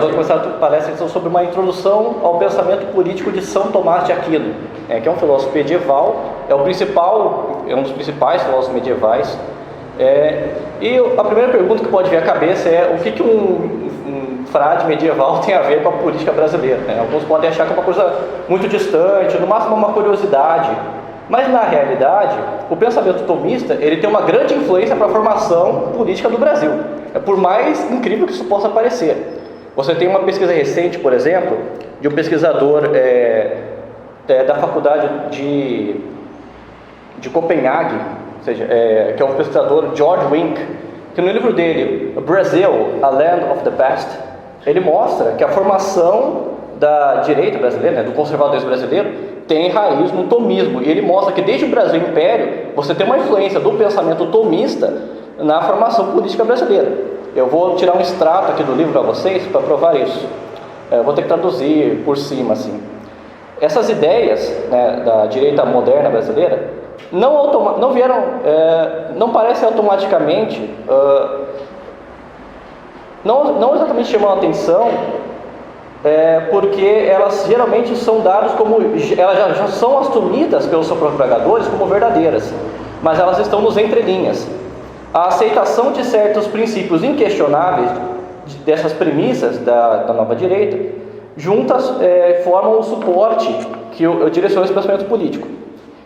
vou começar a palestra sobre uma introdução ao pensamento político de São Tomás de Aquino, que é um filósofo medieval, é um dos principais filósofos medievais. E a primeira pergunta que pode vir à cabeça é o que um frade medieval tem a ver com a política brasileira, né? Alguns podem achar que é uma coisa muito distante, no máximo uma curiosidade, mas na realidade o pensamento tomista ele tem uma grande influência para a formação política do Brasil, por mais incrível que isso possa parecer. Você tem uma pesquisa recente, por exemplo, de um pesquisador da faculdade de Copenhague, ou seja, que é o pesquisador George Wink, que no livro dele, Brazil, A Land of the Past, ele mostra que a formação da direita brasileira, do conservadorismo brasileiro, tem raiz no tomismo. E ele mostra que desde o Brasil Império, você tem uma influência do pensamento tomista na formação política brasileira. Eu vou tirar um extrato aqui do livro para vocês, para provar isso. Eu vou ter que traduzir por cima, assim. Essas ideias, né, da direita moderna brasileira não parecem automaticamente, não exatamente chamam a atenção, porque elas geralmente são dadas como, elas já são assumidas pelos seus propagadores como verdadeiras, mas elas estão nos entrelinhas. A aceitação de certos princípios inquestionáveis dessas premissas da nova direita, juntas formam o suporte que direciona esse pensamento político.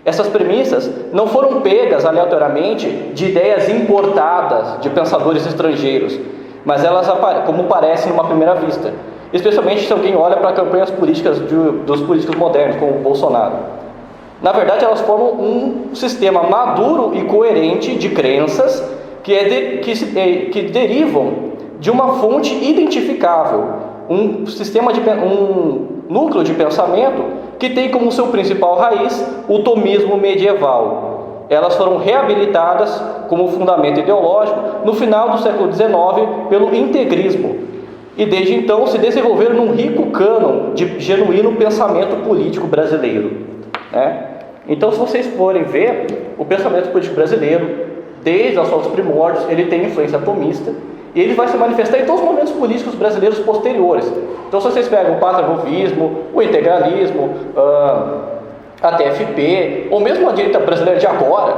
Essas premissas não foram pegas aleatoriamente de ideias importadas de pensadores estrangeiros, mas elas como parecem numa primeira vista, especialmente se alguém olha para campanhas políticas dos políticos modernos, como o Bolsonaro. Na verdade, elas formam um sistema maduro e coerente de crenças que derivam de uma fonte identificável, um núcleo de pensamento que tem como seu principal raiz o tomismo medieval. Elas foram reabilitadas como fundamento ideológico no final do século XIX pelo integrismo, e desde então se desenvolveram num rico cânon de genuíno pensamento político brasileiro, né? Então, se vocês forem ver, o pensamento político brasileiro, desde os seus primórdios, ele tem influência tomista, e ele vai se manifestar em todos os momentos políticos brasileiros posteriores. Então, se vocês pegam o patriotismo, o integralismo, a TFP, ou mesmo a direita brasileira de agora,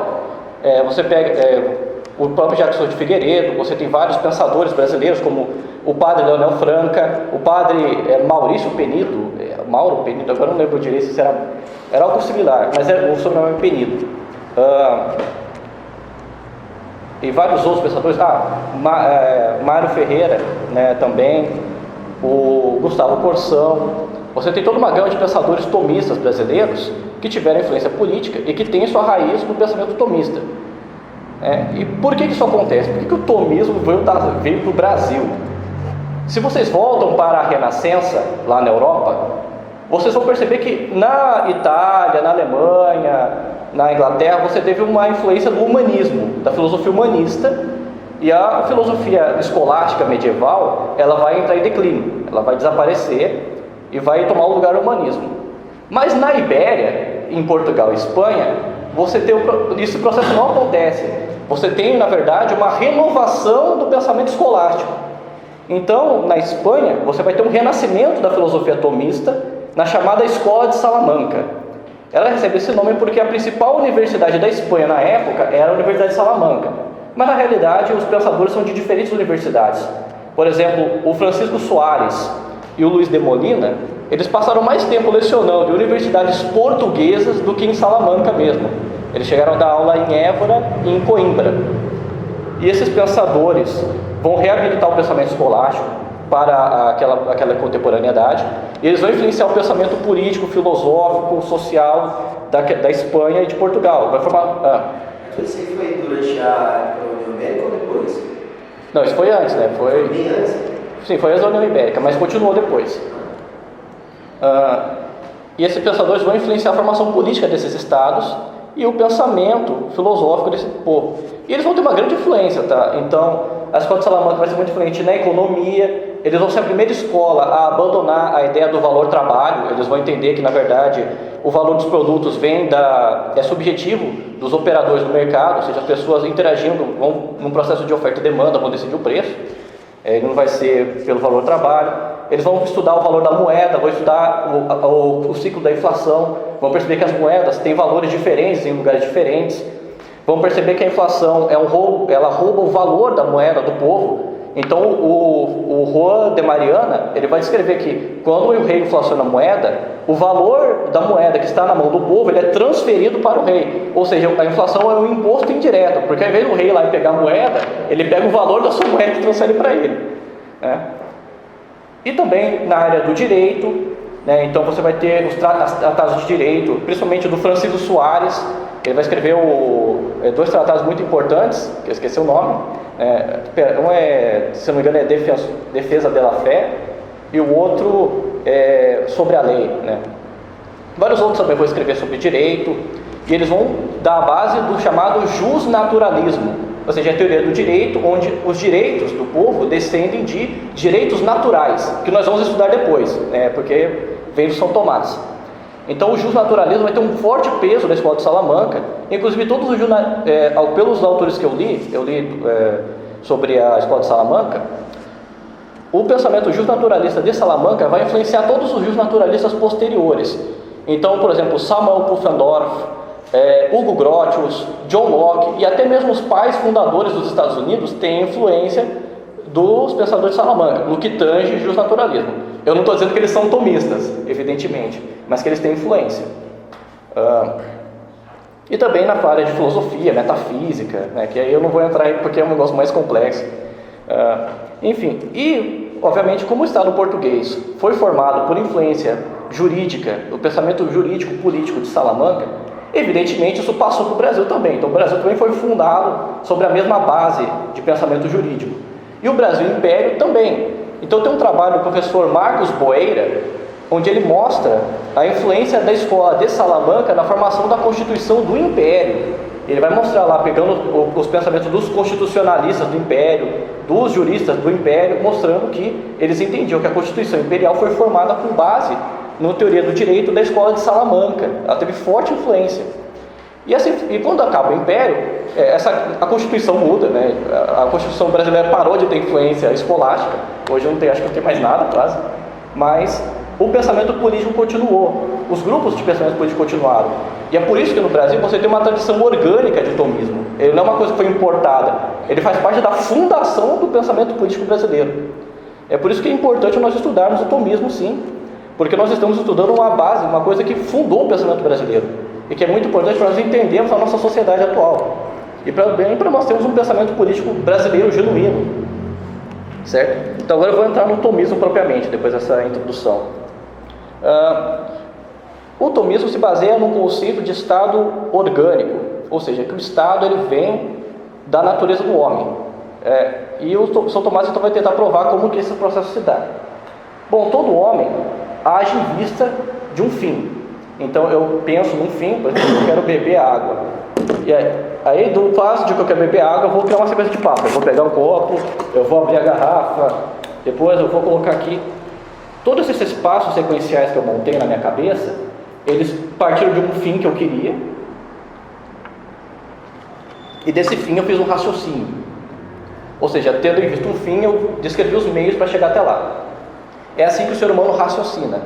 você pega o próprio Jackson de Figueiredo, você tem vários pensadores brasileiros, como o padre Leonel Franca, o padre Maurício Penido, Mauro Penido, agora não lembro direito se era algo similar, mas o sobrenome é Penido. E vários outros pensadores, Mário Ferreira, né, também, o Gustavo Corsão. Você tem toda uma gama de pensadores tomistas brasileiros que tiveram influência política e que têm sua raiz no pensamento tomista. E por que isso acontece? Por que o tomismo veio para o Brasil? Se vocês voltam para a Renascença, lá na Europa, vocês vão perceber que na Itália, na Alemanha, na Inglaterra, você teve uma influência do humanismo, da filosofia humanista, e a filosofia escolástica medieval, ela vai entrar em declínio, ela vai desaparecer e vai tomar o lugar do humanismo. Mas na Ibéria, em Portugal e Espanha, esse processo não acontece. Você tem, na verdade, uma renovação do pensamento escolástico. Então, na Espanha, você vai ter um renascimento da filosofia tomista na chamada Escola de Salamanca. Ela recebe esse nome porque a principal universidade da Espanha na época era a Universidade de Salamanca. Mas na realidade os pensadores são de diferentes universidades. Por exemplo, o Francisco Soares e o Luiz de Molina, eles passaram mais tempo lecionando em universidades portuguesas do que em Salamanca mesmo. Eles chegaram a dar aula em Évora e em Coimbra. E esses pensadores vão reabilitar o pensamento escolástico para aquela contemporaneidade, e eles vão influenciar o pensamento político, filosófico, social da Espanha e de Portugal. Vai formar... Isso foi durante a União Ibérica ou depois? Não, isso foi antes, né? Foi bem antes? Sim, foi antes da União Ibérica, mas continuou depois. E esses pensadores vão influenciar a formação política desses estados e o pensamento filosófico desse povo. E eles vão ter uma grande influência, tá? Então, a Escola de Salamanca vai ser muito influente na economia. Eles vão ser a primeira escola a abandonar a ideia do valor trabalho. Eles vão entender que, na verdade, o valor dos produtos é subjetivo dos operadores do mercado, ou seja, as pessoas interagindo vão num processo de oferta e demanda, vão decidir o preço. Ele não vai ser pelo valor trabalho. eles vão estudar o valor da moeda, vão estudar o ciclo da inflação, vão perceber que as moedas têm valores diferentes em lugares diferentes, vão perceber que a inflação é um roubo, ela rouba o valor da moeda do povo. Então o Juan de Mariana, ele vai descrever que quando o rei inflaciona a moeda, o valor da moeda que está na mão do povo, ele é transferido para o rei. Ou seja, a inflação é um imposto indireto, porque ao invés do rei ir lá e pegar a moeda, ele pega o valor da sua moeda e transfere para ele, né? E também na área do direito, né? Então você vai ter os tratados de direito, principalmente do Francisco Soares. Ele vai escrever dois tratados muito importantes, que eu esqueci o nome. Um é, se não me engano, é Defesa da Fé, e o outro é sobre a lei, né? Vários outros também vão escrever sobre direito, e eles vão dar a base do chamado justnaturalismo, ou seja, a teoria do direito, onde os direitos do povo descendem de direitos naturais, que nós vamos estudar depois, né? Porque vem do São Tomás. Então o justnaturalismo vai ter um forte peso na escola de Salamanca. Inclusive todos os pelos autores que eu li sobre a escola de Salamanca, o pensamento justnaturalista de Salamanca vai influenciar todos os justnaturalistas posteriores. Então, por exemplo, Samuel Pufendorf, Hugo Grotius, John Locke e até mesmo os pais fundadores dos Estados Unidos têm influência dos pensadores de Salamanca, no que tange justnaturalismo. Eu não estou dizendo que eles são tomistas, evidentemente, mas que eles têm influência. E também na área de filosofia, metafísica, né, que aí eu não vou entrar aí porque é um negócio mais complexo. Enfim, e obviamente como o Estado português foi formado por influência jurídica, o pensamento jurídico-político de Salamanca, evidentemente isso passou para o Brasil também. Então o Brasil também foi fundado sobre a mesma base de pensamento jurídico. E o Brasil Império também. Então tem um trabalho do professor Marcos Boeira, onde ele mostra a influência da escola de Salamanca na formação da Constituição do Império. Ele vai mostrar lá, pegando os pensamentos dos constitucionalistas do Império, dos juristas do Império, mostrando que eles entendiam que a Constituição Imperial foi formada com base na teoria do direito da escola de Salamanca. Ela teve forte influência. E quando acaba o Império, a Constituição muda, né? A Constituição brasileira parou de ter influência escolástica. Hoje eu não tenho, acho que não tem mais nada quase. Mas o pensamento político continuou. Os grupos de pensamento político continuaram. E é por isso que no Brasil você tem uma tradição orgânica de tomismo. Ele não é uma coisa que foi importada. Ele faz parte da fundação do pensamento político brasileiro. É por isso que é importante nós estudarmos o tomismo, sim. Porque nós estamos estudando uma base, uma coisa que fundou o pensamento brasileiro. E que é muito importante para nós entendermos a nossa sociedade atual. E para nós termos um pensamento político brasileiro genuíno. Certo? Então agora eu vou entrar no tomismo propriamente, depois dessa introdução. O tomismo se baseia num conceito de Estado orgânico. Ou seja, que o Estado ele vem da natureza do homem. E o São Tomás então vai tentar provar como que esse processo se dá. Bom, todo homem age em vista de um fim. Então eu penso num fim, por exemplo, eu quero beber água. E aí do passo de que eu quero beber água, eu vou criar uma sequência de passos. Eu vou pegar um copo, eu vou abrir a garrafa, depois eu vou colocar aqui. Todos esses passos sequenciais que eu montei na minha cabeça, eles partiram de um fim que eu queria. E desse fim eu fiz um raciocínio. Ou seja, tendo em vista um fim, eu descrevi os meios para chegar até lá. É assim que o ser humano raciocina.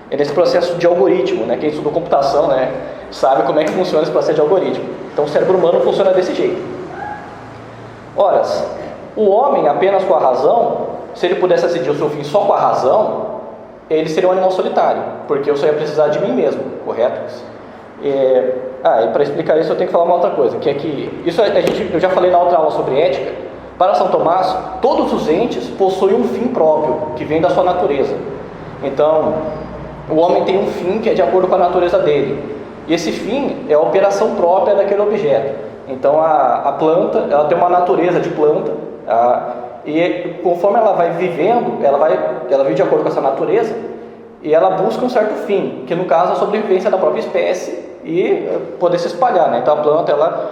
É nesse processo de algoritmo, né? Quem estudou computação, né, sabe como é que funciona esse processo de algoritmo. Então o cérebro humano funciona desse jeito. Ora, o homem apenas com a razão, se ele pudesse decidir o seu fim só com a razão, ele seria um animal solitário, porque eu só ia precisar de mim mesmo, correto? E para explicar isso eu tenho que falar uma outra coisa, que é que isso eu já falei na outra aula sobre ética. Para São Tomás, todos os entes possuem um fim próprio, que vem da sua natureza. Então, o homem tem um fim que é de acordo com a natureza dele. E esse fim é a operação própria daquele objeto. Então, a planta, ela tem uma natureza de planta. E conforme ela vai vivendo, ela vive de acordo com essa natureza. E ela busca um certo fim, que no caso é a sobrevivência da própria espécie e poder se espalhar, né? Então, a planta, ela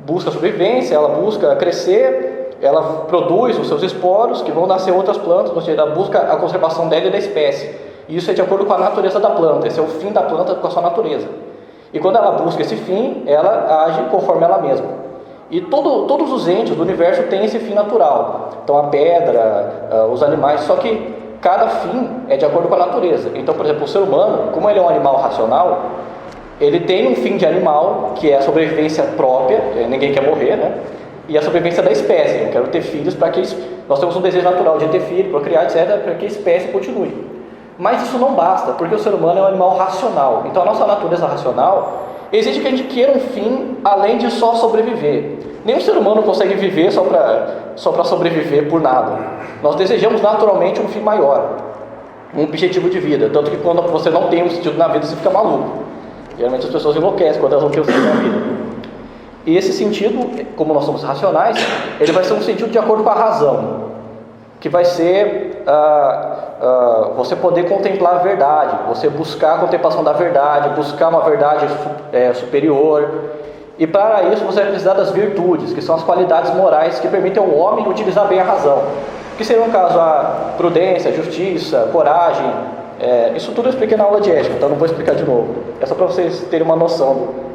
busca a sobrevivência, ela busca crescer, ela produz os seus esporos, que vão nascer outras plantas, ou seja, ela busca a conservação dela e da espécie. E isso é de acordo com a natureza da planta, esse é o fim da planta com a sua natureza. E quando ela busca esse fim, ela age conforme ela mesma. E todos os entes do universo têm esse fim natural. Então a pedra, os animais, só que cada fim é de acordo com a natureza. Então, por exemplo, o ser humano, como ele é um animal racional, ele tem um fim de animal, que é a sobrevivência própria, ninguém quer morrer, né? E a sobrevivência da espécie. Eu quero ter filhos para que nós temos um desejo natural de ter filho, procriar, etc., para que a espécie continue. Mas isso não basta, porque o ser humano é um animal racional. Então a nossa natureza racional exige que a gente queira um fim além de só sobreviver. Nenhum ser humano consegue viver só para sobreviver por nada. Nós desejamos naturalmente um fim maior, um objetivo de vida. Tanto que quando você não tem um sentido na vida, você fica maluco. Geralmente as pessoas enlouquecem quando elas não têm um sentido na vida. E esse sentido, como nós somos racionais, ele vai ser um sentido de acordo com a razão, que vai ser você poder contemplar a verdade, você buscar a contemplação da verdade, buscar uma verdade superior. E para isso você vai precisar das virtudes, que são as qualidades morais que permitem ao homem utilizar bem a razão. Que seria no caso a prudência, a justiça, coragem. Isso tudo eu expliquei na aula de ética, então não vou explicar de novo. É só para vocês terem uma noção.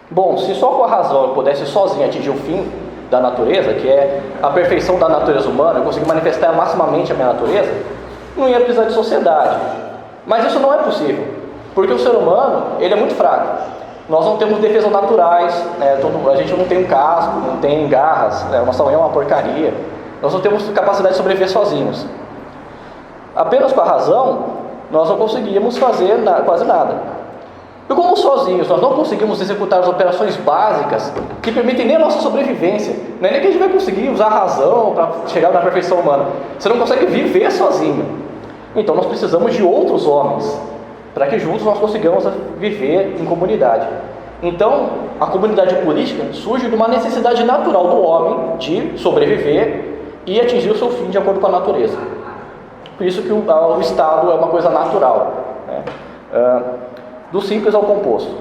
Bom, se só com a razão eu pudesse sozinho atingir o fim da natureza, que é a perfeição da natureza humana, eu conseguir manifestar maximamente a minha natureza, não ia precisar de sociedade. Mas isso não é possível, porque o ser humano, ele é muito fraco. Nós não temos defesas naturais, a gente não tem um casco, não tem garras, nossa unha é uma porcaria. Nós não temos capacidade de sobreviver sozinhos. Apenas com a razão, nós não conseguimos fazer quase nada. E como sozinhos nós não conseguimos executar as operações básicas que permitem nem a nossa sobrevivência, não é nem que a gente vai conseguir usar a razão para chegar na perfeição humana. Você não consegue viver sozinho. Então nós precisamos de outros homens, para que juntos nós consigamos viver em comunidade. Então, a comunidade política surge de uma necessidade natural do homem de sobreviver e atingir o seu fim de acordo com a natureza. Por isso que o Estado é uma coisa natural, né? Do simples ao composto.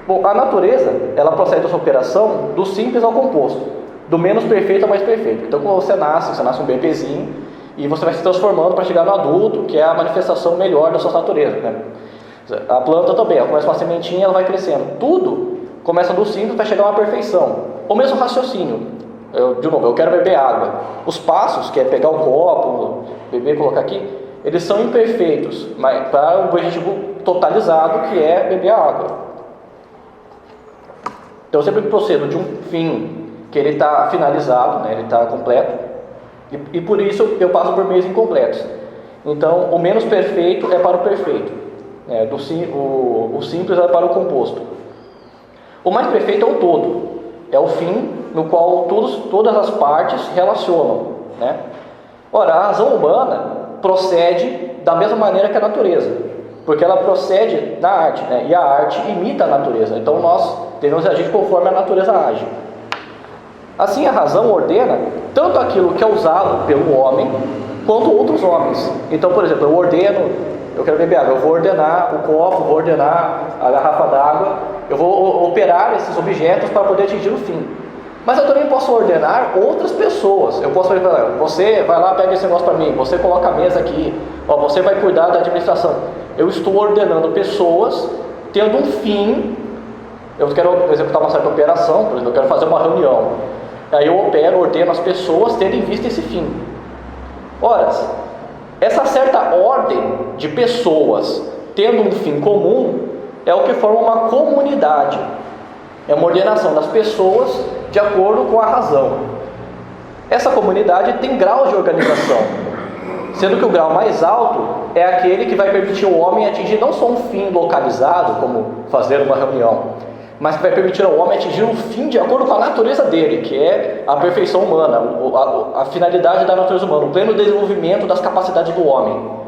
Bom, a natureza, ela procede dessa operação do simples ao composto, do menos perfeito ao mais perfeito. Então, quando você nasce um bebezinho, e você vai se transformando para chegar no adulto, que é a manifestação melhor da sua natureza, né? A planta também, ela começa com uma sementinha, ela vai crescendo. Tudo começa do simples para chegar a uma perfeição. O mesmo raciocínio. Eu quero beber água. Os passos, que é pegar o copo, beber e colocar aqui, eles são imperfeitos, mas para o objetivo totalizado, que é beber a água. Então eu sempre procedo de um fim que ele está finalizado, né, ele está completo, e por isso eu passo por meios incompletos. Então o menos perfeito é para o perfeito, o simples é para o composto. O mais perfeito é o todo, é o fim no qual todas as partes se relacionam, né? Ora, a razão humana procede da mesma maneira que a natureza, porque ela procede da arte, né? E a arte imita a natureza, então nós devemos agir conforme a natureza age. Assim, a razão ordena tanto aquilo que é usado pelo homem, quanto outros homens. Então, por exemplo, eu quero beber água, eu vou ordenar o copo, vou ordenar a garrafa d'água, eu vou operar esses objetos para poder atingir o fim. Mas eu também posso ordenar outras pessoas. Eu posso falar, você vai lá, pega esse negócio para mim, você coloca a mesa aqui, você vai cuidar da administração. Eu estou ordenando pessoas, tendo um fim. Eu quero executar uma certa operação, por exemplo, eu quero fazer uma reunião. Aí eu ordeno as pessoas tendo em vista esse fim. Ora, essa certa ordem de pessoas tendo um fim comum é o que forma uma comunidade. É uma ordenação das pessoas de acordo com a razão. Essa comunidade tem graus de organização, sendo que o grau mais alto é aquele que vai permitir ao homem atingir não só um fim localizado, como fazer uma reunião, mas que vai permitir ao homem atingir um fim de acordo com a natureza dele, que é a perfeição humana, a finalidade da natureza humana, o pleno desenvolvimento das capacidades do homem.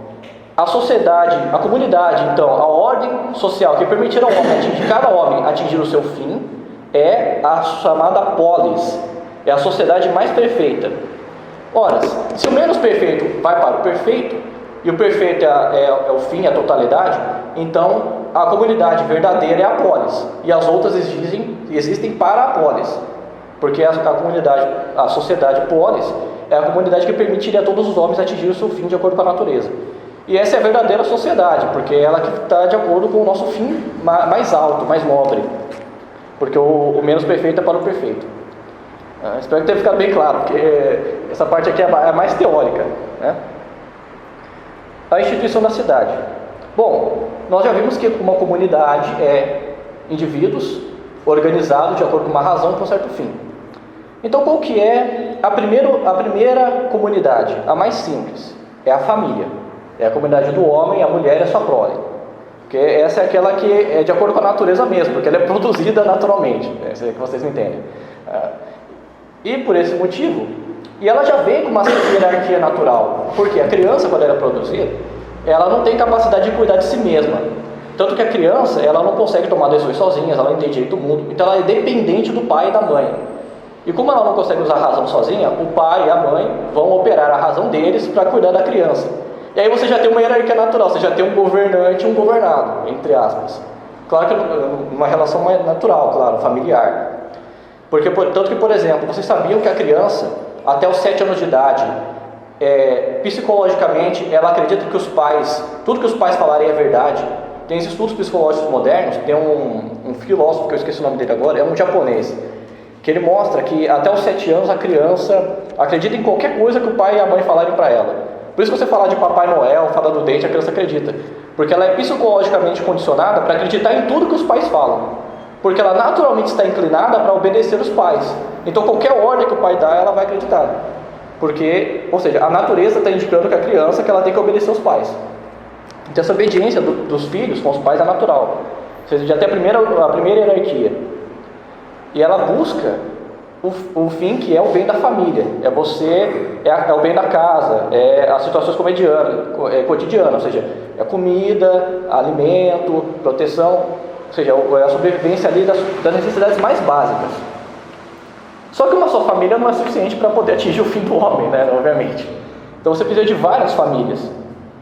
A sociedade, a comunidade, então, a ordem social que permitir ao homem cada homem atingir o seu fim, é a chamada polis, é a sociedade mais perfeita. Ora, se o menos perfeito vai para o perfeito, e o perfeito é o fim, a totalidade, então a comunidade verdadeira é a polis, e as outras existem para a polis, porque a sociedade polis é a comunidade que permitiria a todos os homens atingir o seu fim de acordo com a natureza. E essa é a verdadeira sociedade, porque é ela que está de acordo com o nosso fim mais alto, mais nobre, porque o menos perfeito é para o perfeito. Espero que tenha ficado bem claro, porque essa parte aqui é a mais teórica, né? a instituição da cidade. Bom, nós já vimos que uma comunidade é indivíduos organizados de acordo com uma razão para um certo fim. Então, qual que é a primeira comunidade? A mais simples, é a família. É a comunidade do homem, a mulher e a sua prole. Porque essa é aquela que é de acordo com a natureza mesmo, porque ela é produzida naturalmente, é que vocês entendem. E por esse motivo, e ela já vem com uma certa hierarquia natural, porque a criança, quando ela é produzida, ela não tem capacidade de cuidar de si mesma. Tanto que a criança, ela não consegue tomar decisões sozinha, ela não entende direito do mundo, então ela é dependente do pai e da mãe. E como ela não consegue usar a razão sozinha, o pai e a mãe vão operar a razão deles para cuidar da criança. E aí você já tem uma hierarquia natural, você já tem um governante e um governado, entre aspas. Claro que uma relação mais natural, claro, familiar. Porque, tanto que, por exemplo, vocês sabiam que a criança, até os 7 anos de idade, psicologicamente, ela acredita que os pais, tudo que os pais falarem é verdade. Tem estudos psicológicos modernos, tem um filósofo, que eu esqueci o nome dele agora, é um japonês, que ele mostra que até os 7 anos a criança acredita em qualquer coisa que o pai e a mãe falarem para ela. Por isso que você falar de Papai Noel, falar do dente, a criança acredita. Porque ela é psicologicamente condicionada para acreditar em tudo que os pais falam. Porque ela naturalmente está inclinada para obedecer os pais. Então qualquer ordem que o pai dá, ela vai acreditar. Porque, ou seja, a natureza está indicando que a criança que ela tem que obedecer os pais. Então essa obediência dos filhos com os pais é natural. Ou seja, já tem a primeira hierarquia. E ela busca o fim que é o bem da família. É o bem da casa, é as situações cotidianas, ou seja, é comida, alimento, proteção, ou seja, é a sobrevivência ali das necessidades mais básicas. Só que uma só família não é suficiente para poder atingir o fim do homem, né, obviamente. Então você precisa de várias famílias.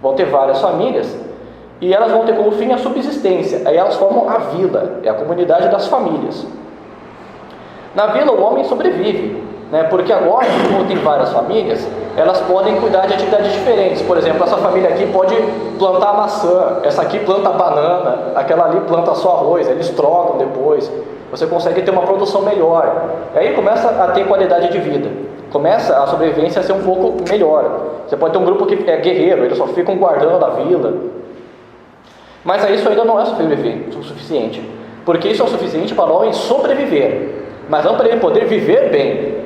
Vão ter várias famílias e elas vão ter como fim a subsistência. Aí elas formam a vila, é a comunidade das famílias. Na vila o homem sobrevive, né? Porque agora, como tem várias famílias, elas podem cuidar de atividades diferentes. Por exemplo, essa família aqui pode plantar maçã, essa aqui planta banana, aquela ali planta só arroz, eles trocam depois. Você consegue ter uma produção melhor. Aí começa a ter qualidade de vida. Começa a sobrevivência a ser um pouco melhor. Você pode ter um grupo que é guerreiro, eles só ficam guardando a vila. Mas aí isso ainda não é o suficiente. Porque isso é o suficiente para o homem sobreviver, mas não para ele poder viver bem.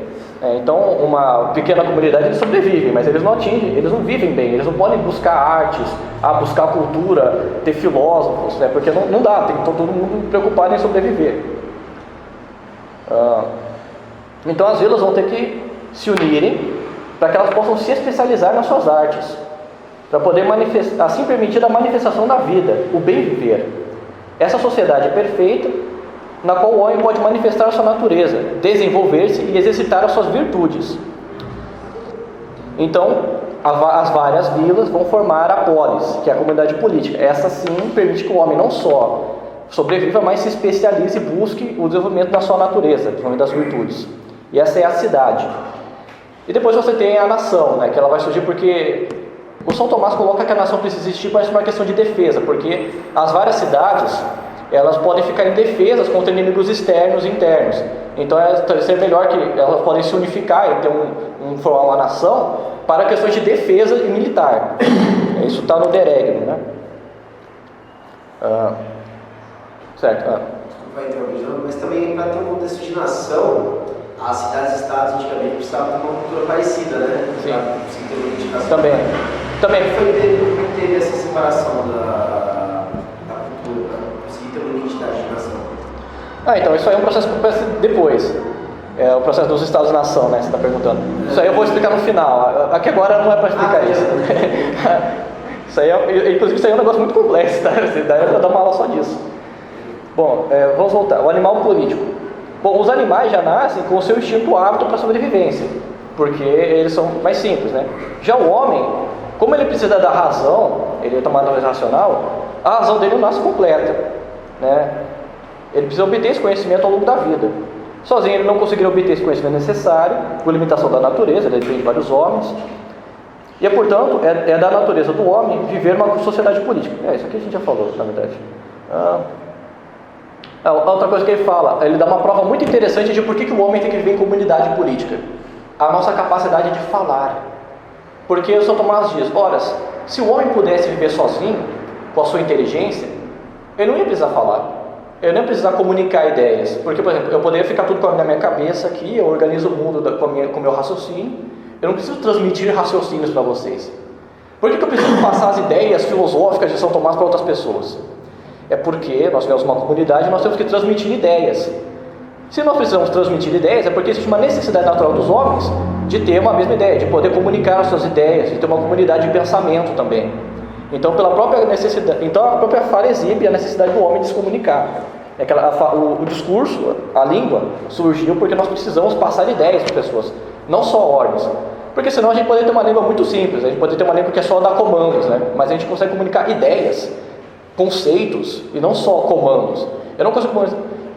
Então, uma pequena comunidade, eles sobrevivem, mas eles não atingem, eles não vivem bem, eles não podem buscar artes, buscar cultura, ter filósofos, né? Porque não dá, tem todo mundo preocupado em sobreviver. Então, as vilas vão ter que se unirem para que elas possam se especializar nas suas artes, para poder assim permitir a manifestação da vida, o bem viver. Essa sociedade é perfeita, na qual o homem pode manifestar a sua natureza, desenvolver-se e exercitar as suas virtudes. Então, as várias vilas vão formar a polis, que é a comunidade política. Essa sim permite que o homem não só sobreviva, mas se especialize e busque o desenvolvimento da sua natureza, desenvolvimento das virtudes. E essa é a cidade. E depois você tem a nação, né, que ela vai surgir porque o São Tomás coloca que a nação precisa existir, mas por uma questão de defesa, porque as várias cidades elas podem ficar indefesas contra inimigos externos e internos. Então seria melhor que elas podem se unificar e ter formar uma nação para questões de defesa e militar. Isso está no Deregno, né? Certo. Vai interrompendo, mas também para ter um contexto de nação, as cidades-estados antigamente precisavam de uma cultura parecida, né? Sim. Para ter uma identificação. Também. Como teve essa separação da cultura, para conseguir ter uma identidade de nação? Então isso aí é um processo que acontece depois. É o processo dos estados-nação, né? Você está perguntando. Isso aí eu vou explicar no final. Aqui agora não é para explicar isso. Isso aí inclusive isso aí é um negócio muito complexo, tá? Daí para dar uma aula só disso. Bom, vamos voltar. O animal político. Bom, os animais já nascem com o seu instinto apto para a sobrevivência, porque eles são mais simples, né? Já o homem, como ele precisa da razão, ele é tomado mais racional, a razão dele não nasce completa, né? Ele precisa obter esse conhecimento ao longo da vida. Sozinho ele não conseguirá obter esse conhecimento necessário, por limitação da natureza, ele depende de vários homens. E portanto, é da natureza do homem viver uma sociedade política. Isso aqui a gente já falou, na verdade. Outra coisa que ele fala, ele dá uma prova muito interessante de por que o homem tem que viver em comunidade política. A nossa capacidade de falar. Porque o São Tomás diz, ora, Se o homem pudesse viver sozinho, com a sua inteligência, ele não ia precisar falar, ele não ia precisar comunicar ideias, porque, por exemplo, eu poderia ficar tudo na minha cabeça aqui, eu organizo o mundo com o meu raciocínio, eu não preciso transmitir raciocínios para vocês. Por que eu preciso passar as ideias filosóficas de São Tomás para outras pessoas? É porque nós temos uma comunidade e nós temos que transmitir ideias. Se nós precisamos transmitir ideias, é porque existe uma necessidade natural dos homens de ter uma mesma ideia, de poder comunicar as suas ideias, de ter uma comunidade de pensamento também. Então, pela própria necessidade, então a própria fala exibe a necessidade do homem de se comunicar. O discurso, a língua, surgiu porque nós precisamos passar ideias para as pessoas, não só ordens. Porque senão a gente poderia ter uma língua muito simples, a gente poderia ter uma língua que é só dar comandos, né? Mas a gente consegue comunicar ideias, conceitos e não só comandos. Eu não consigo.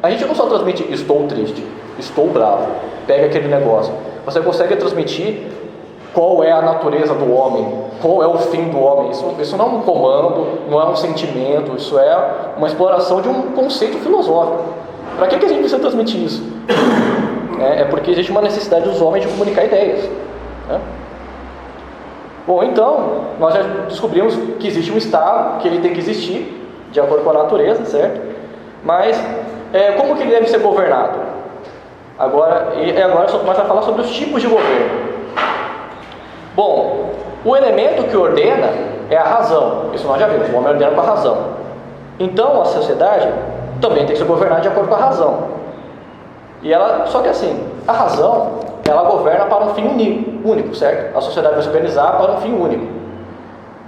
A gente não só transmite estou triste, estou bravo, pega aquele negócio. Você consegue transmitir qual é a natureza do homem, qual é o fim do homem. Isso não é um comando, não é um sentimento, isso é uma exploração de um conceito filosófico. Para que a gente precisa transmitir isso? É porque existe uma necessidade dos homens de comunicar ideias, né? Bom, então, nós já descobrimos que existe um Estado, que ele tem que existir, de acordo com a natureza, certo? Mas, como que ele deve ser governado? Agora nós vamos falar sobre os tipos de governo. Bom, o elemento que ordena é a razão. Isso nós já vimos, o homem ordena com a razão. Então, a sociedade também tem que ser governada de acordo com a razão. Só que assim, a razão, ela governa para um fim único, certo? A sociedade vai se organizar para um fim único.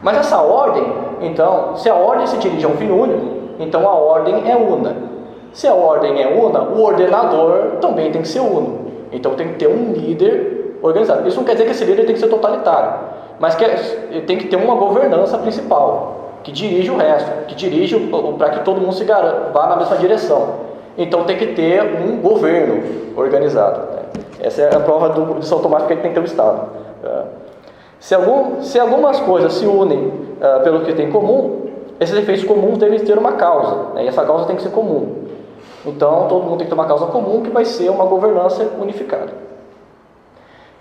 Mas essa ordem, então, se a ordem se dirige a um fim único, então a ordem é una. Se a ordem é una, o ordenador também tem que ser uno. Então tem que ter um líder organizado. Isso não quer dizer que esse líder tem que ser totalitário, mas tem que ter uma governança principal, que dirige o resto, que dirige para que todo mundo vá na mesma direção. Então tem que ter um governo organizado. Essa é a prova de São Tomás, porque ele tem que ter um Estado. Se algumas coisas se unem pelo que tem em comum, esses efeitos comuns devem ter uma causa, né? E essa causa tem que ser comum. Então todo mundo tem que ter uma causa comum, que vai ser uma governança unificada.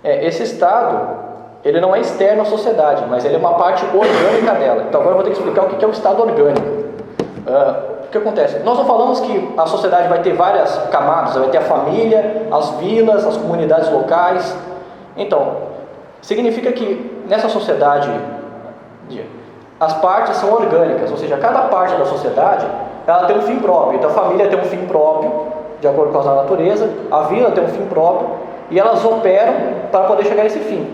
Esse Estado, ele não é externo à sociedade, mas ele é uma parte orgânica dela. Então agora eu vou ter que explicar o que é o Estado orgânico. O que acontece? Nós não falamos que a sociedade vai ter várias camadas, vai ter a família, as vilas, as comunidades locais. Então, significa que nessa sociedade as partes são orgânicas, ou seja, cada parte da sociedade ela tem um fim próprio. Então a família tem um fim próprio, de acordo com a natureza, a vila tem um fim próprio, e elas operam para poder chegar a esse fim.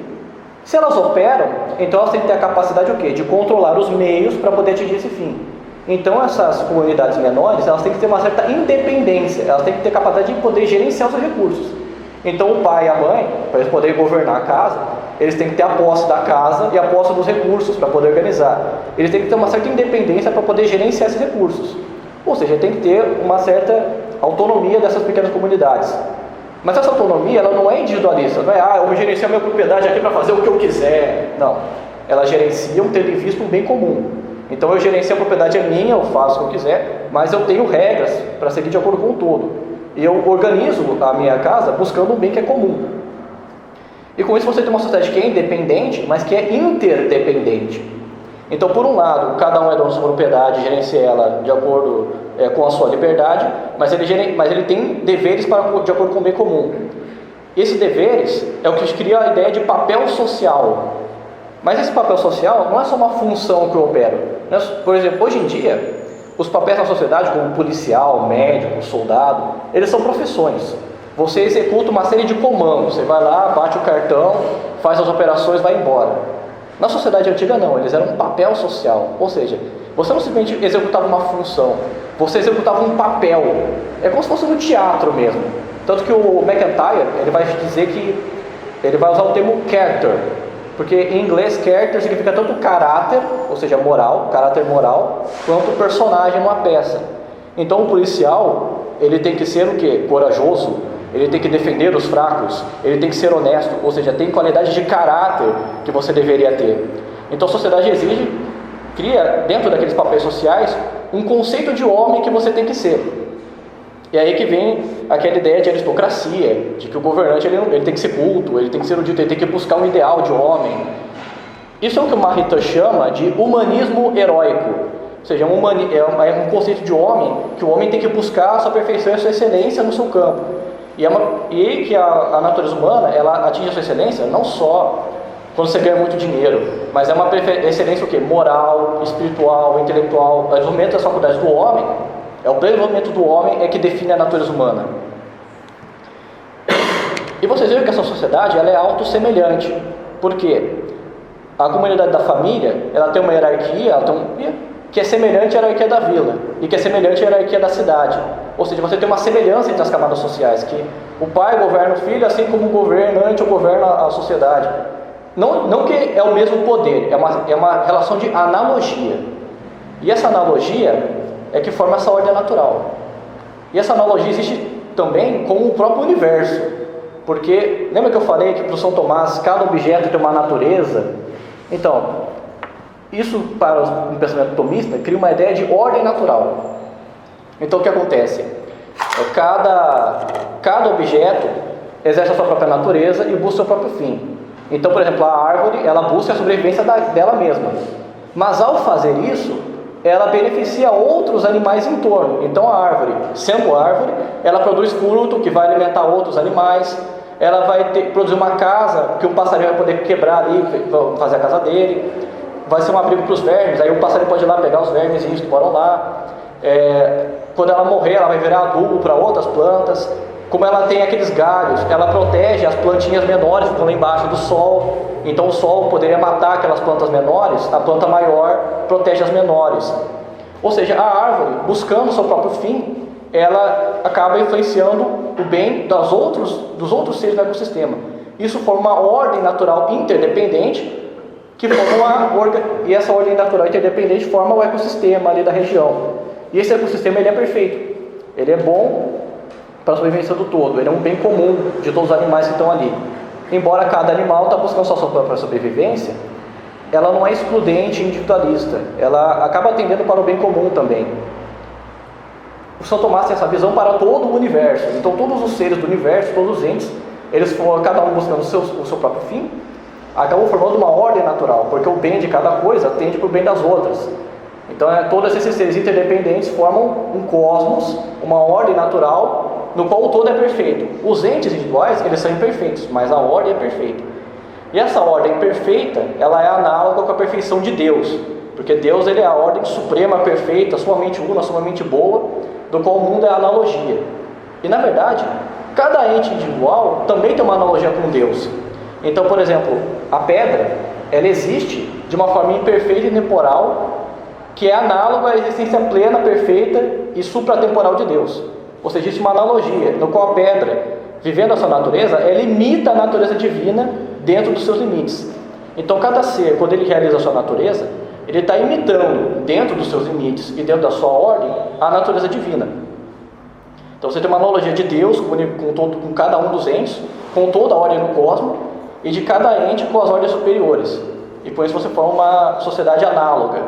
Se elas operam, então elas têm que ter a capacidade o quê? De controlar os meios para poder atingir esse fim. Então essas comunidades menores, elas têm que ter uma certa independência, elas têm que ter capacidade de poder gerenciar os seus recursos. Então o pai e a mãe, para eles poderem governar a casa, eles têm que ter a posse da casa e a posse dos recursos para poder organizar. Eles têm que ter uma certa independência para poder gerenciar esses recursos. Ou seja, tem que ter uma certa autonomia dessas pequenas comunidades. Mas essa autonomia, ela não é individualista, não é, eu vou gerenciar minha propriedade aqui para fazer o que eu quiser. Não, elas gerenciam tendo em vista um bem comum. Então eu gerencio a propriedade é minha, eu faço o que eu quiser, mas eu tenho regras para seguir de acordo com o todo. E eu organizo a minha casa buscando um bem que é comum. E com isso você tem uma sociedade que é independente, mas que é interdependente. Então, por um lado, cada um é dono da sua propriedade, gerencia ela de acordo com a sua liberdade, mas ele tem deveres de acordo com o bem comum. Esses deveres é o que cria a ideia de papel social. Mas esse papel social não é só uma função que eu opero. Por exemplo, hoje em dia, os papéis na sociedade, como policial, médico, soldado, eles são profissões. Você executa uma série de comandos, você vai lá, bate o cartão, faz as operações, vai embora. Na sociedade antiga não, eles eram um papel social, ou seja, você não simplesmente executava uma função, você executava um papel. É como se fosse no teatro mesmo. Tanto que o MacIntyre, ele vai dizer que ele vai usar o termo character, porque em inglês character significa tanto caráter, ou seja, moral, caráter moral, quanto personagem numa peça. Então o policial, ele tem que ser o quê? Corajoso, ele tem que defender os fracos, ele tem que ser honesto, ou seja, tem qualidade de caráter que você deveria ter. Então a sociedade cria dentro daqueles papéis sociais um conceito de homem que você tem que ser. E aí que vem aquela ideia de aristocracia, de que o governante ele tem que ser culto, ele tem que ser erudito, ele tem que buscar um ideal de homem. Isso é o que o Maritain chama de humanismo heróico. Ou seja, é um conceito de homem, que o homem tem que buscar a sua perfeição e a sua excelência no seu campo. E que a natureza humana, ela atinge a sua excelência não só quando você ganha muito dinheiro, mas é uma excelência o quê? Moral, espiritual, intelectual. O desenvolvimento das faculdades do homem, o desenvolvimento do homem é que define a natureza humana. E vocês veem que essa sociedade ela é autossemelhante. Por quê? A comunidade da família, ela tem uma hierarquia, que é semelhante à hierarquia da vila e que é semelhante à hierarquia da cidade. Ou seja, você tem uma semelhança entre as camadas sociais, que o pai governa o filho assim como o governante governa a sociedade. Não que é o mesmo poder, é uma relação de analogia. E essa analogia é que forma essa ordem natural. E essa analogia existe também com o próprio universo. Porque, lembra que eu falei que para o São Tomás, cada objeto tem uma natureza? Então, isso para um pensamento tomista cria uma ideia de ordem natural. Então o que acontece? Cada objeto exerce a sua própria natureza e busca o seu próprio fim. Então, por exemplo, a árvore, ela busca a sobrevivência dela mesma. Mas ao fazer isso, ela beneficia outros animais em torno. Então a árvore, sendo árvore, ela produz fruto que vai alimentar outros animais. Ela vai produzir uma casa que um passarinho vai poder quebrar ali, fazer a casa dele. Vai ser um abrigo para os vermes, aí o passarinho pode ir lá pegar os vermes que moram lá. Quando ela morrer, ela vai virar adubo para outras plantas. Como ela tem aqueles galhos, ela protege as plantinhas menores que estão lá embaixo do sol. Então o sol poderia matar aquelas plantas menores, a planta maior protege as menores. Ou seja, a árvore, buscando o seu próprio fim, ela acaba influenciando o bem dos outros seres do ecossistema. Isso forma uma ordem natural interdependente, e essa ordem natural interdependente forma o ecossistema ali da região. E esse ecossistema ele é perfeito, ele é bom para a sobrevivência do todo, ele é um bem comum de todos os animais que estão ali. Embora cada animal está buscando sua própria sobrevivência, ela não é excludente e individualista, ela acaba atendendo para o bem comum também. O São Tomás tem essa visão para todo o universo. Então todos os seres do universo, todos os entes, eles foram cada um buscando o seu próprio fim, acabam formando uma ordem natural, porque o bem de cada coisa tende para o bem das outras. Então todos esses seres interdependentes formam um cosmos, uma ordem natural, no qual o todo é perfeito. Os entes individuais, eles são imperfeitos, mas a ordem é perfeita. E essa ordem perfeita, ela é análoga com a perfeição de Deus, porque Deus ele é a ordem suprema, perfeita, sumamente una, sumamente boa, do qual o mundo é a analogia. E na verdade, cada ente individual também tem uma analogia com Deus. Então, por exemplo, a pedra, ela existe de uma forma imperfeita e temporal, que é análoga à existência plena, perfeita e supratemporal de Deus. Ou seja, existe uma analogia, no qual a pedra, vivendo a sua natureza, ela imita a natureza divina dentro dos seus limites. Então, cada ser, quando ele realiza a sua natureza, ele está imitando, dentro dos seus limites e dentro da sua ordem, a natureza divina. Então, você tem uma analogia de Deus com cada um dos entes, com toda a ordem no cosmos, e de cada ente com as ordens superiores. E por isso você forma uma sociedade análoga.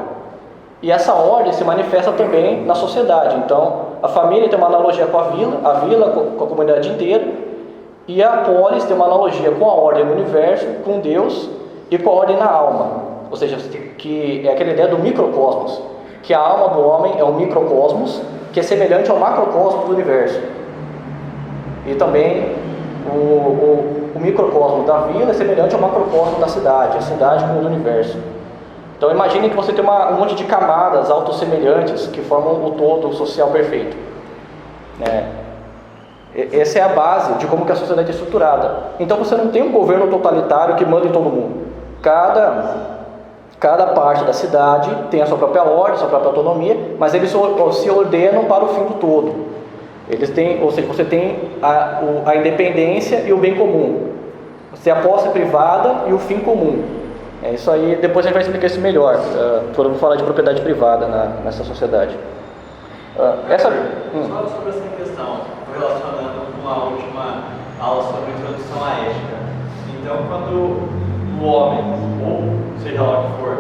E essa ordem se manifesta também na sociedade. Então, a família tem uma analogia com a vila com a comunidade inteira, e a polis tem uma analogia com a ordem no universo, com Deus e com a ordem na alma. Ou seja, que é aquela ideia do microcosmos, que a alma do homem é um microcosmos que é semelhante ao macrocosmos do universo. E também o microcosmo da vila é semelhante ao macrocosmo da cidade, a cidade como o do universo. Então imagine que você tem um monte de camadas autossemelhantes que formam o todo social perfeito. Essa é a base de como que a sociedade é estruturada. Então você não tem um governo totalitário que manda em todo mundo. Cada parte da cidade tem a sua própria ordem, a sua própria autonomia, mas eles se ordenam para o fim do todo. Ou seja, você tem a independência e o bem comum. Você tem a posse privada e o fim comum. Isso aí, depois a gente vai explicar isso melhor, quando eu vou falar de propriedade privada nessa sociedade. Só sobre essa questão, relacionando com a última aula sobre introdução à ética. Então, quando o homem, ou seja lá o que for,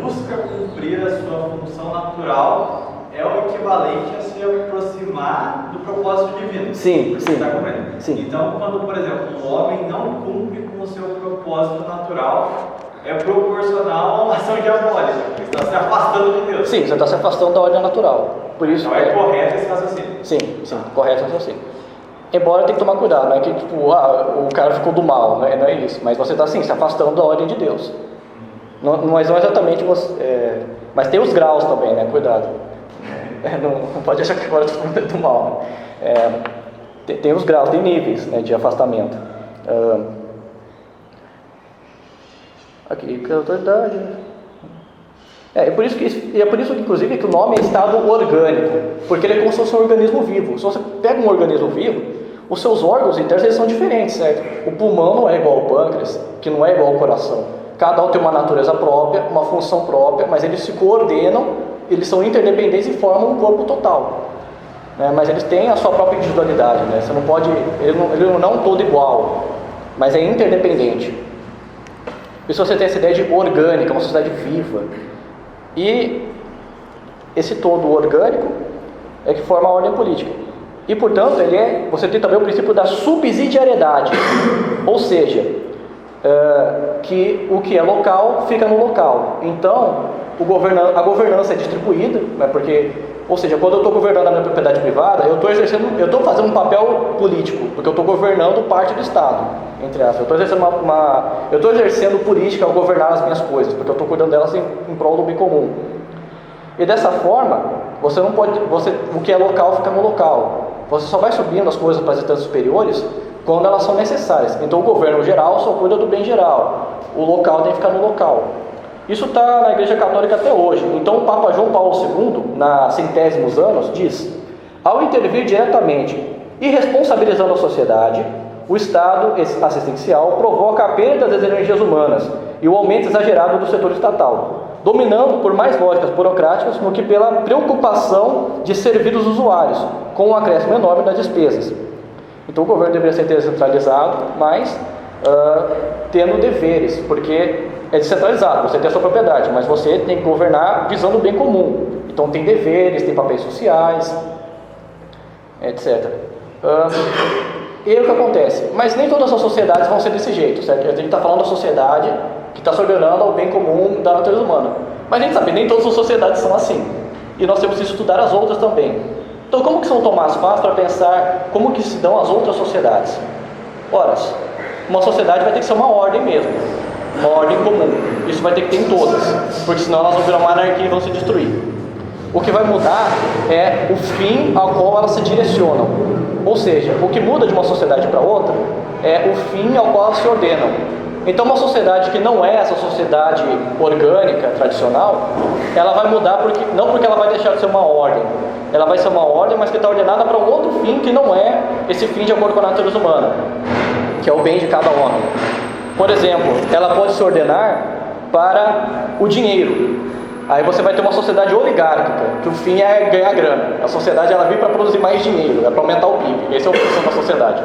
busca cumprir a sua função natural, é o equivalente a se aproximar do propósito divino. Sim. Está compreendendo? Sim. Então, quando, por exemplo, o homem não cumpre com o seu propósito natural, é proporcional a uma ação diabólica. Você está se afastando de Deus. Sim, você está se afastando da ordem natural. Por isso Então é correto esse raciocínio. Sim, correto esse raciocínio. Embora tem que tomar cuidado, não é que tipo, o cara ficou do mal, não é isso. Mas você está sim, se afastando da ordem de Deus. Mas não exatamente você. Mas tem os graus também, né? Cuidado. Não pode achar que agora eu estou falando do mal. Né? Tem os graus, tem níveis, né, de afastamento. Aqui, que é autoridade. É por isso que, inclusive, que o nome é estado orgânico, porque ele é como se fosse um organismo vivo. Se você pega um organismo vivo, os seus órgãos internos eles são diferentes, certo? O pulmão não é igual ao pâncreas, que não é igual ao coração. Cada um tem uma natureza própria, uma função própria, mas eles se coordenam, eles são interdependentes e formam um corpo total. Né? Mas eles têm a sua própria individualidade, né? Você não pode, ele não é um todo igual, mas é interdependente. Por isso você tem essa ideia de orgânica, uma sociedade viva. E esse todo orgânico é que forma a ordem política. E, portanto, você tem também o princípio da subsidiariedade. Ou seja, que o que é local fica no local. Então, a governança é distribuída, né, ou seja, quando eu estou governando a minha propriedade privada, eu estou fazendo um papel político, porque eu estou governando parte do Estado, entre aspas. Eu estou exercendo política ao governar as minhas coisas, porque eu estou cuidando delas em prol do bem comum. E dessa forma, você não pode, o que é local fica no local. Você só vai subindo as coisas para as instâncias superiores quando elas são necessárias. Então o governo geral só cuida do bem geral, o local tem que ficar no local. Isso está na Igreja Católica até hoje. Então o Papa João Paulo II, na centésimos anos, diz: ao intervir diretamente e responsabilizando a sociedade, o Estado assistencial provoca a perda das energias humanas e o aumento exagerado do setor estatal, dominando por mais lógicas burocráticas do que pela preocupação de servir os usuários, com um acréscimo enorme das despesas. Então o governo deveria ser descentralizado, mas tendo deveres, porque é descentralizado, você tem a sua propriedade, mas você tem que governar visando o bem comum. Então tem deveres, tem papéis sociais, etc. E aí o que acontece? Mas nem todas as sociedades vão ser desse jeito, certo? A gente está falando da sociedade que está se ordenando ao bem comum da natureza humana. Mas a gente sabe, nem todas as sociedades são assim. E nós temos que estudar as outras também. Então como que São Tomás faz para pensar como que se dão as outras sociedades? Ora, uma sociedade vai ter que ser uma ordem mesmo, uma ordem comum. Isso vai ter que ter em todas, porque senão elas vão virar uma anarquia e vão se destruir. O que vai mudar é o fim ao qual elas se direcionam. Ou seja, o que muda de uma sociedade para outra é o fim ao qual elas se ordenam. Então uma sociedade que não é essa sociedade orgânica, tradicional, ela vai mudar não porque ela vai deixar de ser uma ordem. Ela vai ser uma ordem, mas que está ordenada para um outro fim que não é esse fim de acordo com a natureza humana, que é o bem de cada homem. Por exemplo, ela pode se ordenar para o dinheiro. Aí você vai ter uma sociedade oligárquica, que o fim é ganhar grana. A sociedade ela vem para produzir mais dinheiro, é para aumentar o PIB. Esse é o função da sociedade.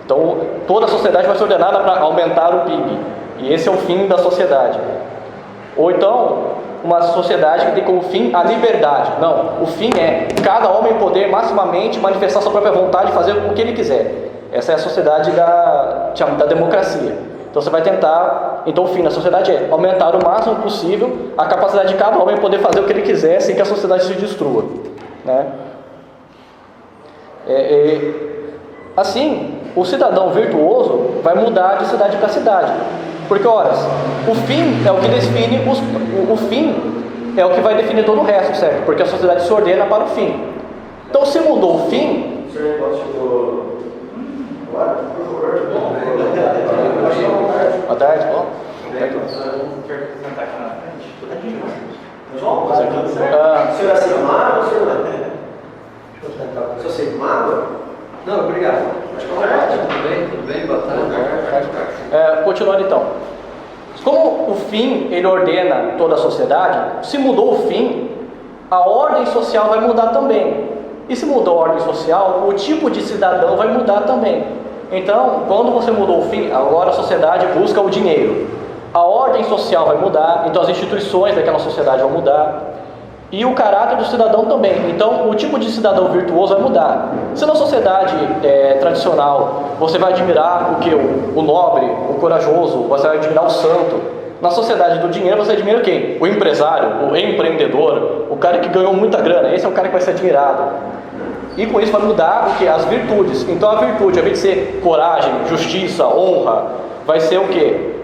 Então, toda a sociedade vai ser ordenada para aumentar o PIB. E esse é o fim da sociedade. Ou então, uma sociedade que tem como fim a liberdade. Não, o fim é cada homem poder maximamente manifestar sua própria vontade e fazer o que ele quiser. Essa é a sociedade da democracia. Então você vai tentar, então o fim da sociedade é aumentar o máximo possível a capacidade de cada homem poder fazer o que ele quiser sem que a sociedade se destrua, né? Assim, o cidadão virtuoso vai mudar de cidade para cidade, porque ora, o fim é o que define o fim é o que vai definir todo o resto, certo? Porque a sociedade se ordena para o fim. Então se mudou o fim, O senhor pode chegou agora? Por favor. boa tarde, bom. Quer sentar aqui na frente? João, o senhor aceita água ou o senhor não? O senhor aceita água? Não, obrigado. Boa tarde. Tudo bem? Boa tarde. Continuando então. Como o fim ele ordena toda a sociedade, se mudou o fim, a ordem social vai mudar também. E se mudou a ordem social, o tipo de cidadão vai mudar também. Então, quando você mudou o fim, agora a sociedade busca o dinheiro. A ordem social vai mudar, então as instituições daquela sociedade vão mudar. E o caráter do cidadão também. Então, o tipo de cidadão virtuoso vai mudar. Se na sociedade tradicional você vai admirar o que? O nobre, o corajoso, você vai admirar o santo. na sociedade do dinheiro você admira quem? O empresário, o empreendedor, o cara que ganhou muita grana, esse é o cara que vai ser admirado. E com isso vai mudar o que? As virtudes. Então a virtude, ao invés de ser coragem, justiça, honra, vai ser o que?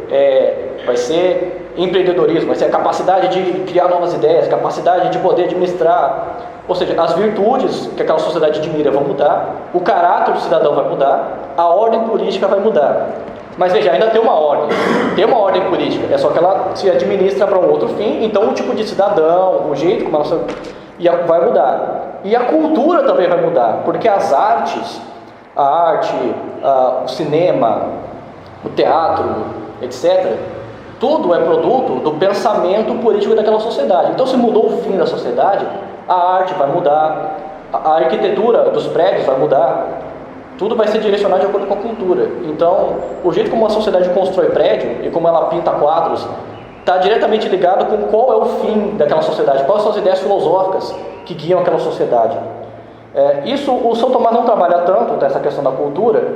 Vai ser empreendedorismo, vai ser a capacidade de criar novas ideias, capacidade de poder administrar. Ou seja, as virtudes que aquela sociedade admira vão mudar, o caráter do cidadão vai mudar, a ordem política vai mudar. Mas veja, ainda tem uma ordem política, é só que ela se administra para um outro fim, então o tipo de cidadão, o jeito como ela vai mudar. E a cultura também vai mudar, porque as artes, a arte, o cinema, o teatro, etc., tudo é produto do pensamento político daquela sociedade. Então, se mudou o fim da sociedade, a arte vai mudar, a arquitetura dos prédios vai mudar, tudo vai ser direcionado de acordo com a cultura. Então, o jeito como a sociedade constrói prédio e como ela pinta quadros está diretamente ligado com qual é o fim daquela sociedade, quais são as ideias filosóficas que guiam aquela sociedade. Isso o São Tomás não trabalha tanto, dessa questão da cultura.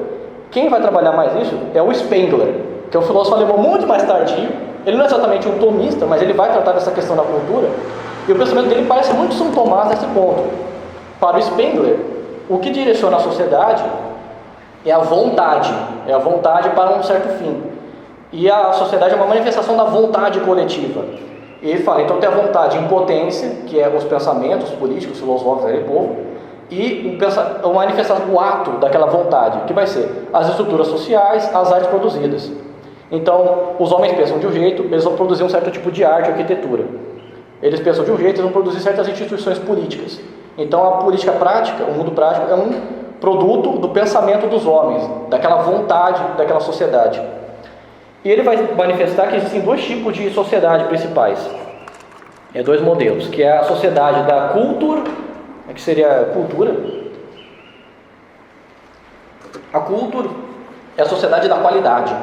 Quem vai trabalhar mais isso é o Spengler, que é um filósofo alemão muito mais tardio. Ele não é exatamente um tomista, mas ele vai tratar dessa questão da cultura. E o pensamento dele parece muito São Tomás nesse ponto. Para o Spengler, o que direciona a sociedade é a vontade para um certo fim. E a sociedade é uma manifestação da vontade coletiva. E ele fala, então tem a vontade em potência, que é os pensamentos políticos, filosóficos daquele povo, e o ato daquela vontade, que vai ser as estruturas sociais, as artes produzidas. Então, os homens pensam de um jeito, eles vão produzir um certo tipo de arte, arquitetura. Eles pensam de um jeito, eles vão produzir certas instituições políticas. Então, a política prática, o mundo prático, é um produto do pensamento dos homens, daquela vontade daquela sociedade. E ele vai manifestar que existem dois tipos de sociedade principais. Dois modelos, que é a sociedade da cultura, que seria a cultura. A cultura é a sociedade da qualidade.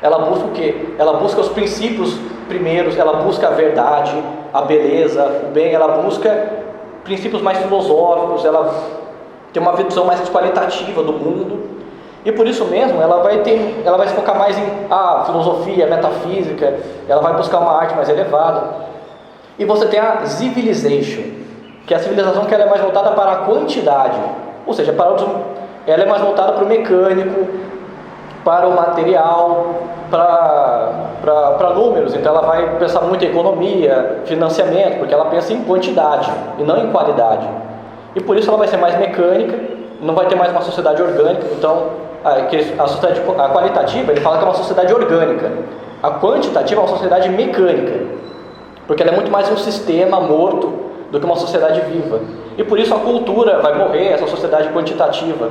Ela busca o quê? Ela busca os princípios primeiros, ela busca a verdade, a beleza, o bem, ela busca princípios mais filosóficos, ela tem uma visão mais qualitativa do mundo. E por isso mesmo, ela vai se focar mais em filosofia, metafísica, ela vai buscar uma arte mais elevada. E você tem a civilization, que é a civilização que ela é mais voltada para a quantidade, ou seja, ela é mais voltada para o mecânico, para o material, para números. Então ela vai pensar muito em economia, financiamento, porque ela pensa em quantidade e não em qualidade. E por isso ela vai ser mais mecânica, não vai ter mais uma sociedade orgânica. Então a qualitativa, ele fala que é uma sociedade orgânica. A quantitativa é uma sociedade mecânica, porque ela é muito mais um sistema morto do que uma sociedade viva. E por isso a cultura vai morrer, essa sociedade quantitativa.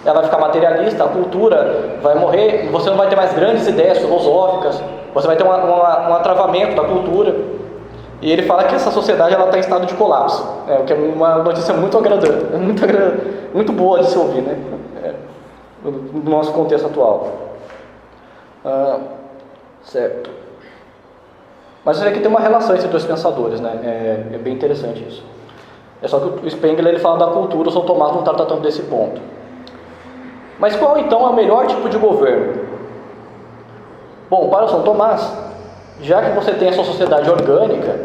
Ela vai ficar materialista, a cultura vai morrer, você não vai ter mais grandes ideias filosóficas, você vai ter um atravamento da cultura. E ele fala que essa sociedade está em estado de colapso, o que é uma notícia muito agradante, muito boa de se ouvir, né? No nosso contexto atual. Certo. Mas você vê que tem uma relação entre dois pensadores, né? É bem interessante isso. É só que o Spengler ele fala da cultura, o São Tomás não está tratando desse ponto. Mas qual então é o melhor tipo de governo? Bom, para o São Tomás, já que você tem essa sociedade orgânica,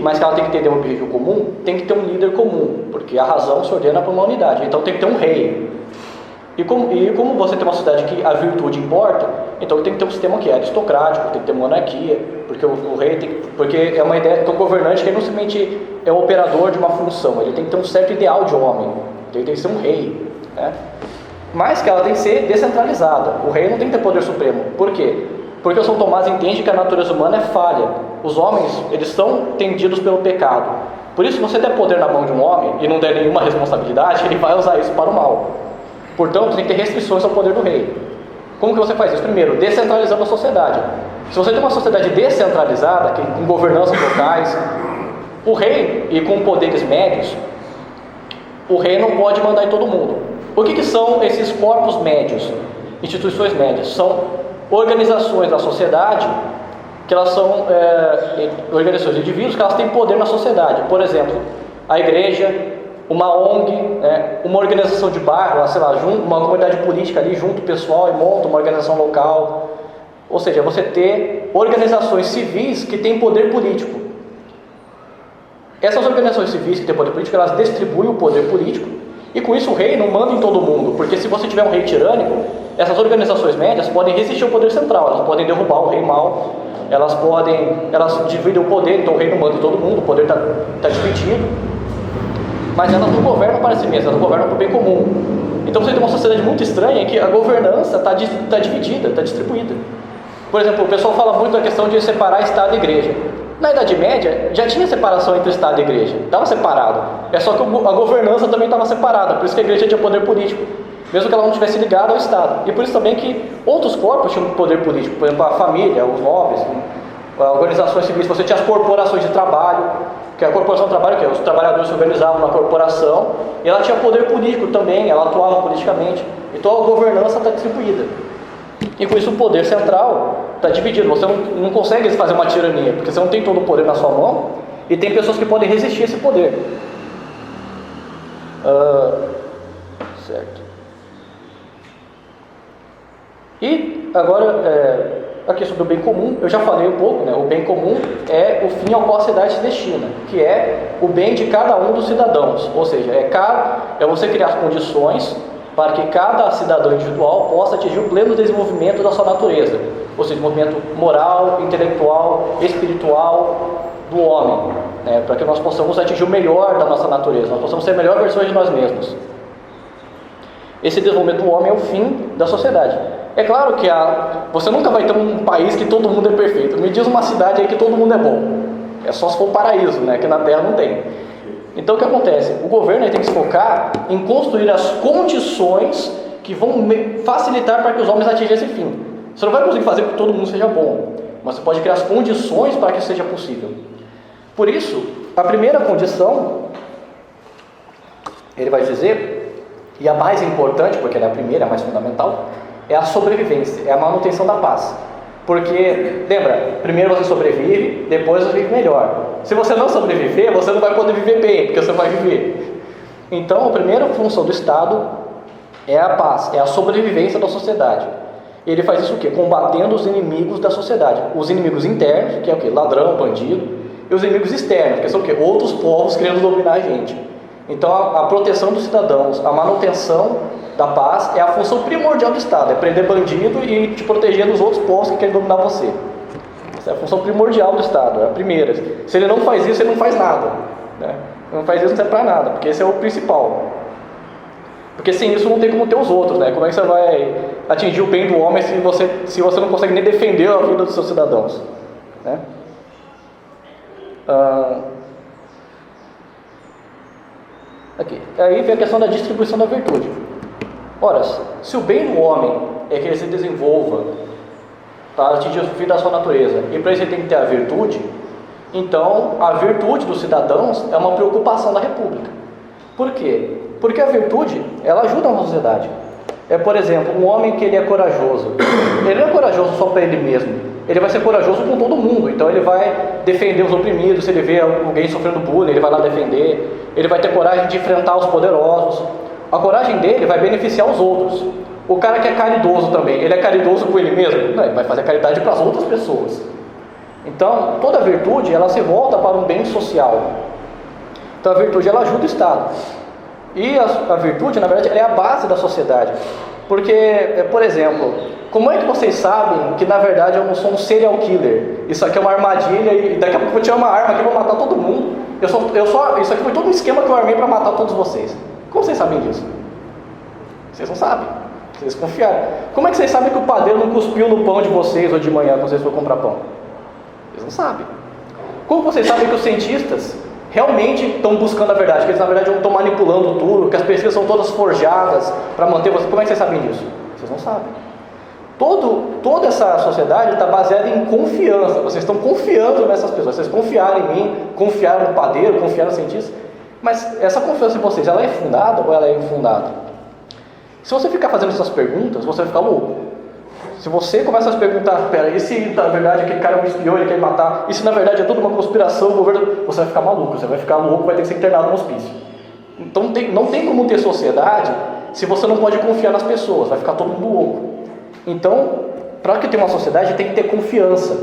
mas que ela tem que ter um objetivo comum, tem que ter um líder comum, porque a razão se ordena para uma unidade, então tem que ter um rei. E como você tem uma sociedade que a virtude importa, então tem que ter um sistema que é aristocrático, tem que ter monarquia, porque o rei porque é uma ideia que o governante que não simplesmente é o operador de uma função, ele tem que ter um certo ideal de homem, ele tem que ser um rei, né? Mas que ela tem que ser descentralizada. O rei não tem que ter poder supremo. Por quê? Porque o São Tomás entende que a natureza humana é falha. Os homens, eles são tendidos pelo pecado. Por isso, se você der poder na mão de um homem e não der nenhuma responsabilidade, ele vai usar isso para o mal. Portanto, tem que ter restrições ao poder do rei. Como que você faz isso? Primeiro, descentralizando a sociedade. Se você tem uma sociedade descentralizada, com governanças locais, o rei, e com poderes médios, o rei não pode mandar em todo mundo. O que são esses corpos médios, instituições médias? São organizações da sociedade, que elas são organizações de indivíduos que elas têm poder na sociedade. Por exemplo, a igreja, uma ONG, uma organização de bairro, sei lá, uma comunidade política ali, junto o pessoal e monta uma organização local. Ou seja, você ter organizações civis que têm poder político. Essas organizações civis que têm poder político, elas distribuem o poder político, e com isso o rei não manda em todo mundo, porque se você tiver um rei tirânico, essas organizações médias podem resistir ao poder central, elas podem derrubar o rei mau, elas dividem o poder, então o rei não manda em todo mundo, o poder está dividido, mas elas não governam para si mesmas, elas governam para o bem comum. Então você tem uma sociedade muito estranha em que a governança está dividida, está distribuída. Por exemplo, o pessoal fala muito da questão de separar Estado e Igreja. Na Idade Média já tinha separação entre Estado e Igreja, estava separado. É só que a governança também estava separada, por isso que a Igreja tinha poder político, mesmo que ela não estivesse ligada ao Estado. E por isso também que outros corpos tinham poder político, por exemplo, a família, os nobres, organizações civis. Você tinha as corporações de trabalho, que a corporação de trabalho, que os trabalhadores se organizavam na corporação, e ela tinha poder político também, ela atuava politicamente. Então a governança está distribuída. E com isso o poder central está dividido. Você não consegue fazer uma tirania, porque você não tem todo o poder na sua mão, e tem pessoas que podem resistir a esse poder. Certo. E agora, aqui sobre o bem comum, eu já falei um pouco, né? O bem comum é o fim ao qual a cidade se destina, que é o bem de cada um dos cidadãos. Ou seja, é você criar as condições para que cada cidadão individual possa atingir o pleno desenvolvimento da sua natureza, ou seja, desenvolvimento moral, intelectual, espiritual do homem, né? Para que nós possamos atingir o melhor da nossa natureza, nós possamos ser a melhor versão de nós mesmos. Esse desenvolvimento do homem é o fim da sociedade. É claro que você nunca vai ter um país que todo mundo é perfeito. Me diz uma cidade aí que todo mundo é bom. É só se for um paraíso, né? Que na Terra não tem. Então o que acontece? O governo tem que se focar em construir as condições que vão facilitar para que os homens atinjam esse fim. Você não vai conseguir fazer com que todo mundo seja bom, mas você pode criar as condições para que isso seja possível. Por isso, a primeira condição, ele vai dizer, e a mais importante, porque ela é a primeira, a mais fundamental, é a sobrevivência, é a manutenção da paz. Porque, lembra, primeiro você sobrevive, depois você vive melhor. Se você não sobreviver, você não vai poder viver bem, porque você vai viver. Então, a primeira função do Estado é a paz, é a sobrevivência da sociedade. Ele faz isso o quê? Combatendo os inimigos da sociedade. Os inimigos internos, que é o quê? Ladrão, bandido, e os inimigos externos, que são o quê? Outros povos querendo dominar a gente. Então, a proteção dos cidadãos, a manutenção da paz é a função primordial do Estado, é prender bandido e te proteger dos outros povos que querem dominar você. Essa é a função primordial do Estado, é a primeira. Se ele não faz isso, ele não faz nada, né? Não faz isso, não serve para nada, porque esse é o principal. Porque sem isso não tem como ter os outros, né? Como é que você vai atingir o bem do homem se você não consegue nem defender a vida dos seus cidadãos, né? Aqui. Aí vem a questão da distribuição da virtude. Ora, se o bem do homem é que ele se desenvolva para atingir o fim da sua natureza, e para isso ele tem que ter a virtude, então a virtude dos cidadãos é uma preocupação da República. Por quê? Porque a virtude, ela ajuda a sociedade. Por exemplo, um homem que ele é corajoso, ele não é corajoso só para ele mesmo, ele vai ser corajoso com todo mundo. Então ele vai defender os oprimidos, se ele vê alguém sofrendo bullying, ele vai lá defender, ele vai ter coragem de enfrentar os poderosos. A coragem dele vai beneficiar os outros. O cara que é caridoso também, ele é caridoso com ele mesmo? Não, ele vai fazer caridade para as outras pessoas. Então, toda virtude, ela se volta para um bem social. Então a virtude, ela ajuda o Estado. E a virtude, na verdade, ela é a base da sociedade. Porque, por exemplo, como é que vocês sabem que, na verdade, eu não sou um serial killer? Isso aqui é uma armadilha e daqui a pouco eu vou tirar uma arma aqui e vou matar todo mundo. Isso aqui foi todo um esquema que eu armei para matar todos vocês. Como vocês sabem disso? Vocês não sabem. Vocês confiaram. Como é que vocês sabem que o padeiro não cuspiu no pão de vocês ou de manhã quando vocês foram comprar pão? Vocês não sabem. Como vocês sabem que os cientistas realmente estão buscando a verdade? Que eles na verdade estão manipulando tudo, que as pesquisas são todas forjadas para manter vocês. Como é que vocês sabem disso? Vocês não sabem. Toda essa sociedade está baseada em confiança. Vocês estão confiando nessas pessoas. Vocês confiaram em mim, confiaram no padeiro, confiaram no cientista. Mas essa confiança em vocês, ela é fundada ou ela é infundada? Se você ficar fazendo essas perguntas, você vai ficar louco. Se você começa a se perguntar, e se na verdade aquele cara me espiou, ele quer me matar, e se na verdade é tudo uma conspiração, o governo, você vai ficar maluco, você vai ficar louco, vai ter que ser internado no hospício. Então não tem como ter sociedade se você não pode confiar nas pessoas, vai ficar todo mundo louco. Então, para que tenha uma sociedade tem que ter confiança.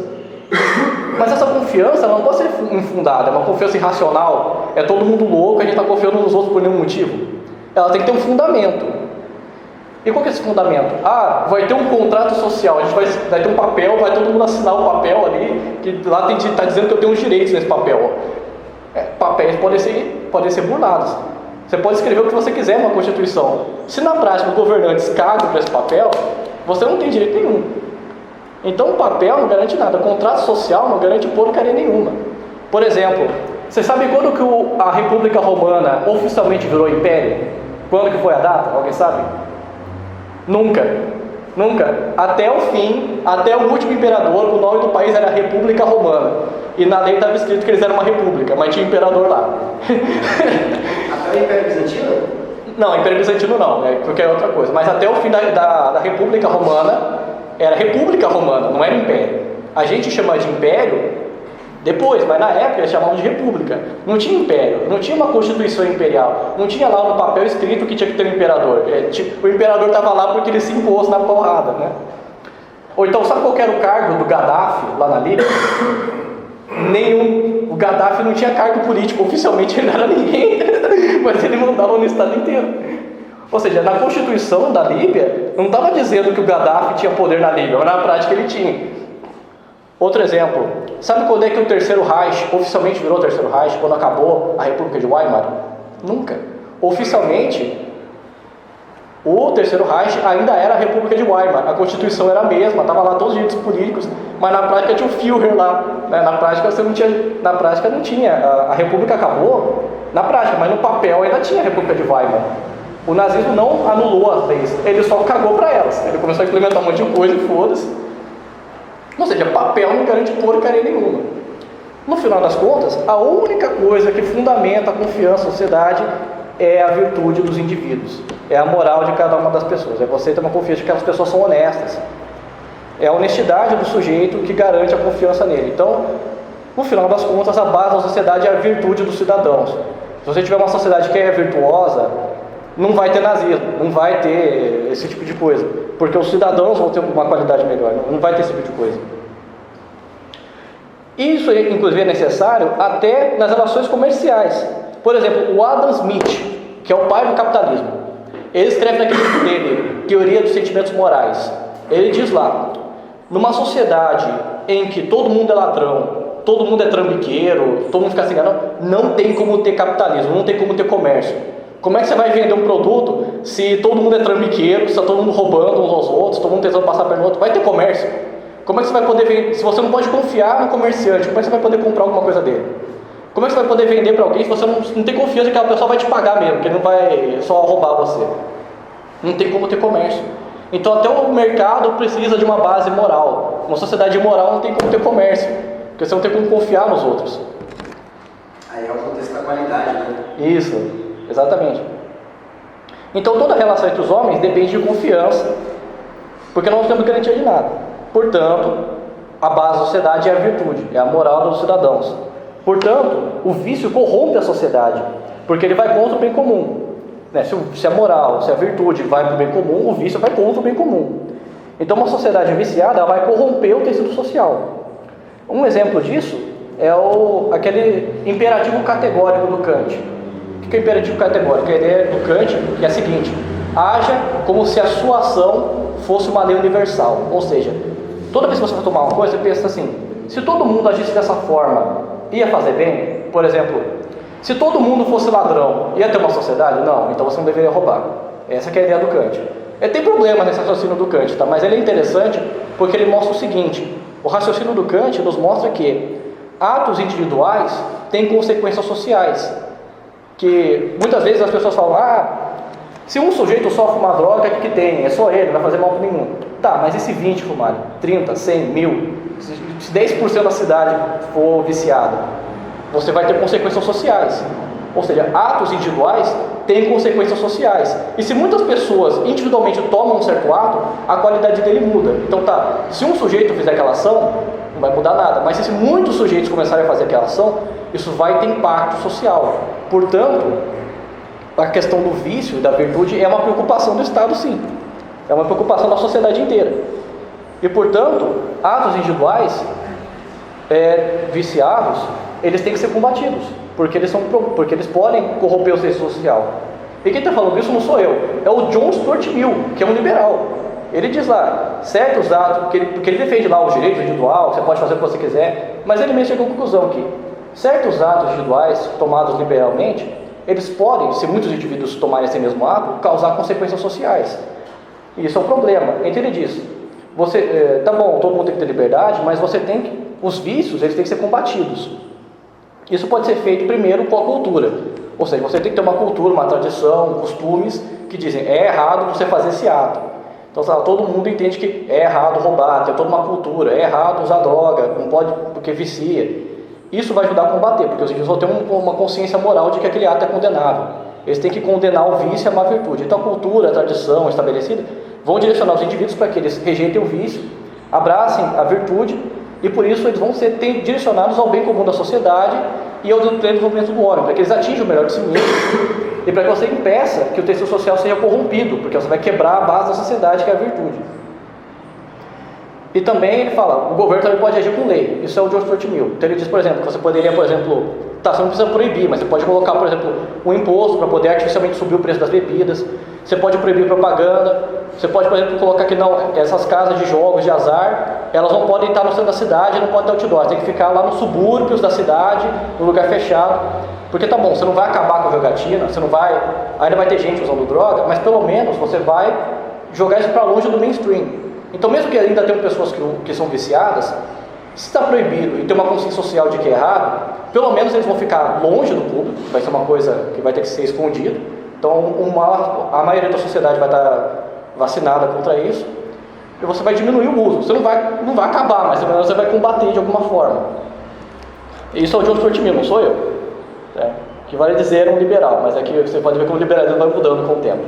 Mas essa confiança ela não pode ser infundada, é uma confiança irracional, é todo mundo louco, a gente está confiando nos outros por nenhum motivo. Ela tem que ter um fundamento. E qual que é esse fundamento? Vai ter um contrato social, a gente vai ter um papel, vai todo mundo assinar o papel ali, que lá está dizendo que eu tenho uns direitos nesse papel. Papéis podem ser burlados. Você pode escrever o que você quiser numa Constituição. Se na prática os governantes cagam para esse papel, você não tem direito nenhum. Então o papel não garante nada, o contrato social não garante porcaria nenhuma. Por exemplo, você sabe quando que a República Romana oficialmente virou império? Quando que foi a data? Alguém sabe? Nunca. Até o fim, até o último imperador, o nome do país era República Romana. E na lei estava escrito que eles eram uma república, mas tinha imperador lá. Até o Império Bizantino? Não, Império Bizantino não, porque é outra coisa. Mas até o fim da República Romana, era República Romana, não era Império. A gente chama de Império depois, mas na época eles chamavam de República. Não tinha Império, não tinha uma Constituição Imperial, não tinha lá no papel escrito que tinha que ter um imperador. O imperador estava lá porque ele se impôs na porrada, né? Ou então, sabe qual era o cargo do Gaddafi lá na Líbia? Nenhum. O Gaddafi não tinha cargo político, oficialmente ele não era ninguém, mas ele mandava no estado inteiro. Ou seja, na Constituição da Líbia, não estava dizendo que o Gaddafi tinha poder na Líbia, mas na prática ele tinha. Outro exemplo, sabe quando é que o Terceiro Reich oficialmente virou o Terceiro Reich? Quando acabou a República de Weimar? Nunca. Oficialmente, o Terceiro Reich ainda era a República de Weimar. A Constituição era a mesma, estava lá todos os direitos políticos, mas na prática tinha o Führer lá. Né? Na prática não tinha. A República acabou na prática, mas no papel ainda tinha a República de Weimar. O nazismo não anulou as leis, ele só cagou para elas. Ele começou a implementar um monte de coisa e foda-se. Ou seja, papel não garante porcaria nenhuma. No final das contas, a única coisa que fundamenta a confiança na sociedade é a virtude dos indivíduos. É a moral de cada uma das pessoas. É você ter uma confiança de que aquelas pessoas são honestas. É a honestidade do sujeito que garante a confiança nele. Então, no final das contas, a base da sociedade é a virtude dos cidadãos. Se você tiver uma sociedade que é virtuosa, não vai ter nazismo, não vai ter esse tipo de coisa, porque os cidadãos vão ter uma qualidade melhor, não vai ter esse tipo de coisa. Isso, inclusive, é necessário até nas relações comerciais. Por exemplo, o Adam Smith, que é o pai do capitalismo, ele escreve naquele livro dele, Teoria dos Sentimentos Morais. Ele diz lá, numa sociedade em que todo mundo é ladrão, todo mundo é trambiqueiro, todo mundo fica se enganando, não tem como ter capitalismo, não tem como ter comércio. Como é que você vai vender um produto se todo mundo é trambiqueiro, se está todo mundo roubando uns aos outros, todo mundo tentando passar perto do outro? Vai ter comércio. Como é que você vai poder vender? Se você não pode confiar no comerciante, como é que você vai poder comprar alguma coisa dele? Como é que você vai poder vender para alguém se você não tem confiança que aquela pessoa vai te pagar mesmo, que ele não vai só roubar você? Não tem como ter comércio. Então até o mercado precisa de uma base moral. Uma sociedade moral não tem como ter comércio, porque você não tem como confiar nos outros. Aí é o contexto da qualidade, né? Isso. Exatamente. Então toda relação entre os homens depende de confiança, porque nós não temos garantia de nada. Portanto, a base da sociedade é a virtude, é a moral dos cidadãos. Portanto, o vício corrompe a sociedade, porque ele vai contra o bem comum. Né? Se a moral, se a virtude vai para o bem comum, o vício vai contra o bem comum. Então uma sociedade viciada ela vai corromper o tecido social. Um exemplo disso é aquele imperativo categórico do Kant. O que é imperativo categórico? A ideia do Kant é a seguinte: haja como se a sua ação fosse uma lei universal. Ou seja, toda vez que você for tomar uma coisa, você pensa assim: se todo mundo agisse dessa forma, ia fazer bem? Por exemplo, se todo mundo fosse ladrão, ia ter uma sociedade? Não, então você não deveria roubar. Essa que é a ideia do Kant. Tem problema nesse raciocínio do Kant, tá? Mas ele é interessante porque ele mostra o seguinte: o raciocínio do Kant nos mostra que atos individuais têm consequências sociais. Que muitas vezes as pessoas falam: se um sujeito sofre uma droga, o que tem? É só ele, não vai fazer mal para nenhum. Tá, mas e se 20 fumarem? 30, 100, 1000? Se 10% da cidade for viciada, você vai ter consequências sociais. Ou seja, atos individuais têm consequências sociais. E se muitas pessoas individualmente tomam um certo ato, a qualidade dele muda. Então se um sujeito fizer aquela ação, não vai mudar nada. Mas se muitos sujeitos começarem a fazer aquela ação, isso vai ter impacto social. Portanto, a questão do vício e da virtude é uma preocupação do Estado, sim. É uma preocupação da sociedade inteira. E, portanto, atos individuais viciados, eles têm que ser combatidos, porque eles podem corromper o senso social. E quem está falando isso não sou eu, é o John Stuart Mill, que é um liberal. Ele diz lá, certos atos, porque ele defende lá o direito individual, você pode fazer o que você quiser, mas ele mesmo chegou à conclusão que certos atos individuais tomados liberalmente, eles podem, se muitos indivíduos tomarem esse mesmo ato, causar consequências sociais. E isso é um problema. Então ele diz, tá bom, todo mundo tem que ter liberdade, mas os vícios, eles têm que ser combatidos. Isso pode ser feito primeiro com a cultura. Ou seja, você tem que ter uma cultura, uma tradição, costumes que dizem, é errado você fazer esse ato. Então, todo mundo entende que é errado roubar, tem toda uma cultura, é errado usar droga, não pode porque vicia. Isso vai ajudar a combater, porque os indivíduos vão ter uma consciência moral de que aquele ato é condenável. Eles têm que condenar o vício e a má virtude. Então, a cultura, a tradição estabelecida vão direcionar os indivíduos para que eles rejeitem o vício, abracem a virtude, e por isso eles vão ser direcionados ao bem comum da sociedade e ao pleno desenvolvimento do homem, para que eles atinjam o melhor de si mesmos e para que você impeça que o tecido social seja corrompido, porque você vai quebrar a base da sociedade, que é a virtude. E também ele fala, o governo também pode agir com lei. Isso é o John Stuart Mill. Então ele diz, por exemplo, que você poderia, por exemplo, você não precisa proibir, mas você pode colocar, por exemplo, um imposto para poder artificialmente subir o preço das bebidas. Você pode proibir propaganda. Você pode, por exemplo, colocar que não, essas casas de jogos, de azar, elas não podem estar no centro da cidade, não podem ter outdoor. Tem que ficar lá nos subúrbios da cidade, no lugar fechado. Porque tá bom, você não vai acabar com a jogatina, ainda vai ter gente usando droga, mas pelo menos você vai jogar isso para longe do mainstream. Então, mesmo que ainda tenham pessoas que são viciadas, se está proibido e tem uma consciência social de que é errado, pelo menos eles vão ficar longe do público, vai ser uma coisa que vai ter que ser escondida. Então, a maioria da sociedade vai estar vacinada contra isso, e você vai diminuir o uso. Você não vai acabar, mas pelo menos você vai combater de alguma forma. Isso é o John Stuart Mill, não sou eu. Que vale dizer um liberal, mas aqui você pode ver como o liberalismo vai mudando com o tempo.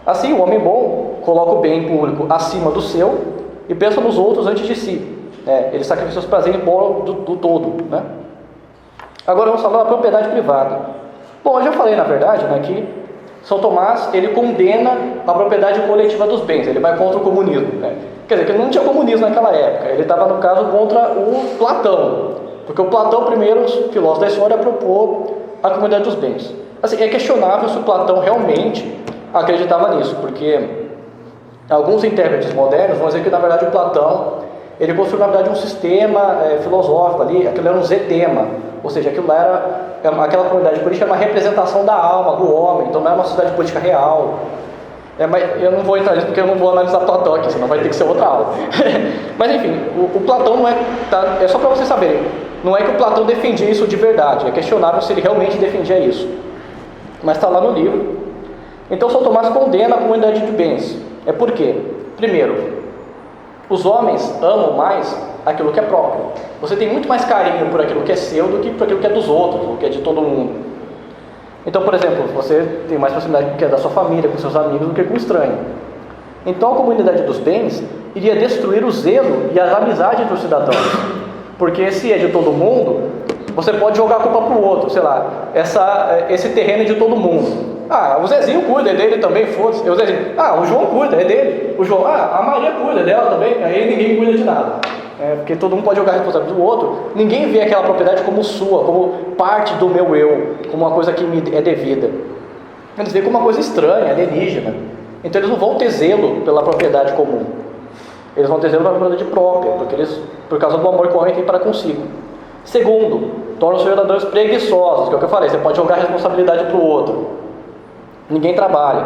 Assim, o homem bom coloca o bem público acima do seu e pensa nos outros antes de si. Ele sacrifica seus prazeres em prol do todo. Agora vamos falar da propriedade privada. Bom, eu já falei, na verdade, que São Tomás, ele condena a propriedade coletiva dos bens, ele vai contra o comunismo. Quer dizer, que não tinha comunismo naquela época, ele estava, no caso, contra o Platão, porque o Platão, primeiro filósofo da história, propôs a comunidade dos bens. Assim, é questionável se o Platão realmente acreditava nisso, porque alguns intérpretes modernos vão dizer que, na verdade, o Platão, ele construiu, na verdade, um sistema filosófico ali, aquilo era um zetema, ou seja, aquilo aquela comunidade política era uma representação da alma, do homem, então não era uma sociedade política real. Mas eu não vou entrar nisso porque eu não vou analisar Platão aqui, senão vai ter que ser outra aula. Mas enfim, o Platão não é só para vocês saberem, não é que o Platão defendia isso de verdade, é questionável se ele realmente defendia isso. Mas está lá no livro. Então São Tomás condena a comunidade de bens. Por quê? Primeiro, os homens amam mais aquilo que é próprio. Você tem muito mais carinho por aquilo que é seu do que por aquilo que é dos outros, do que é de todo mundo. Então, por exemplo, você tem mais proximidade com o que é da sua família, com seus amigos, do que com o estranho. Então, a comunidade dos bens iria destruir o zelo e as amizades entre os cidadãos. Porque se é de todo mundo, você pode jogar a culpa para o outro. Sei lá, esse terreno é de todo mundo. O Zezinho cuida, é dele também, foda-se. O Zezinho, o João cuida, é dele. O João, a Maria cuida, é dela também. Aí ninguém cuida de nada. Porque todo mundo pode jogar a responsabilidade do outro. Ninguém vê aquela propriedade como sua, como parte do meu eu, como uma coisa que me é devida. Eles veem como uma coisa estranha, alienígena. Então eles não vão ter zelo pela propriedade comum. Eles vão ter zelo pela propriedade própria, por causa do amor que o homem tem para consigo. Segundo, tornam os cidadãos preguiçosos, que é o que eu falei, você pode jogar a responsabilidade para o outro. Ninguém trabalha.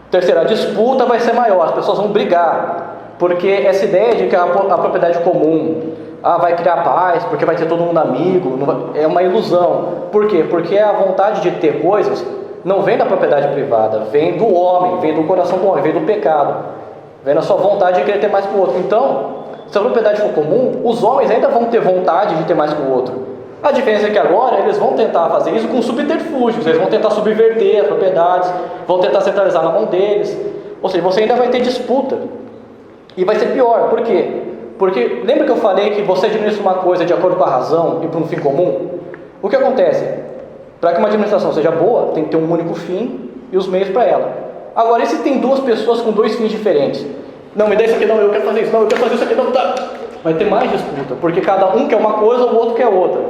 Terceiro, a disputa vai ser maior, as pessoas vão brigar. Porque essa ideia de que a propriedade comum vai criar paz, porque vai ter todo mundo amigo, é uma ilusão. Por quê? Porque a vontade de ter coisas não vem da propriedade privada, vem do homem, vem do coração do homem, vem do pecado, vem da sua vontade de querer ter mais que o outro. Então, se a propriedade for comum, os homens ainda vão ter vontade de ter mais que o outro. A diferença é que agora eles vão tentar fazer isso com subterfúgios, eles vão tentar subverter as propriedades, vão tentar centralizar na mão deles. Ou seja, você ainda vai ter disputa. E vai ser pior, por quê? Porque lembra que eu falei que você administra uma coisa de acordo com a razão e para um fim comum? O que acontece? Para que uma administração seja boa, tem que ter um único fim e os meios para ela. Agora, e se tem duas pessoas com dois fins diferentes? Não, me dá isso aqui, não, eu quero fazer isso, não, eu quero fazer isso aqui, não, tá. Vai ter mais disputa, porque cada um quer uma coisa, o outro quer outra.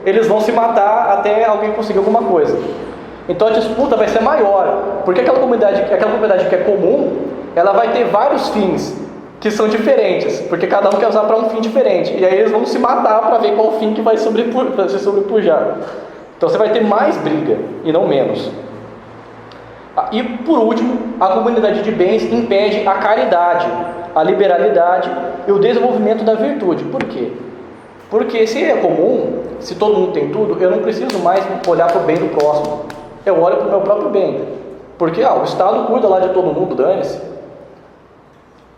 Eles vão se matar até alguém conseguir alguma coisa. Então a disputa vai ser maior, porque aquela propriedade que é comum, ela vai ter vários fins que são diferentes, porque cada um quer usar para um fim diferente. E aí eles vão se matar para ver qual fim que vai se sobrepujar. Então você vai ter mais briga e não menos. E por último, a comunidade de bens impede a caridade, a liberalidade e o desenvolvimento da virtude. Por quê? Porque se é comum, se todo mundo tem tudo, eu não preciso mais olhar para o bem do próximo. Eu olho para o meu próprio bem. Porque o Estado cuida lá de todo mundo, dane-se.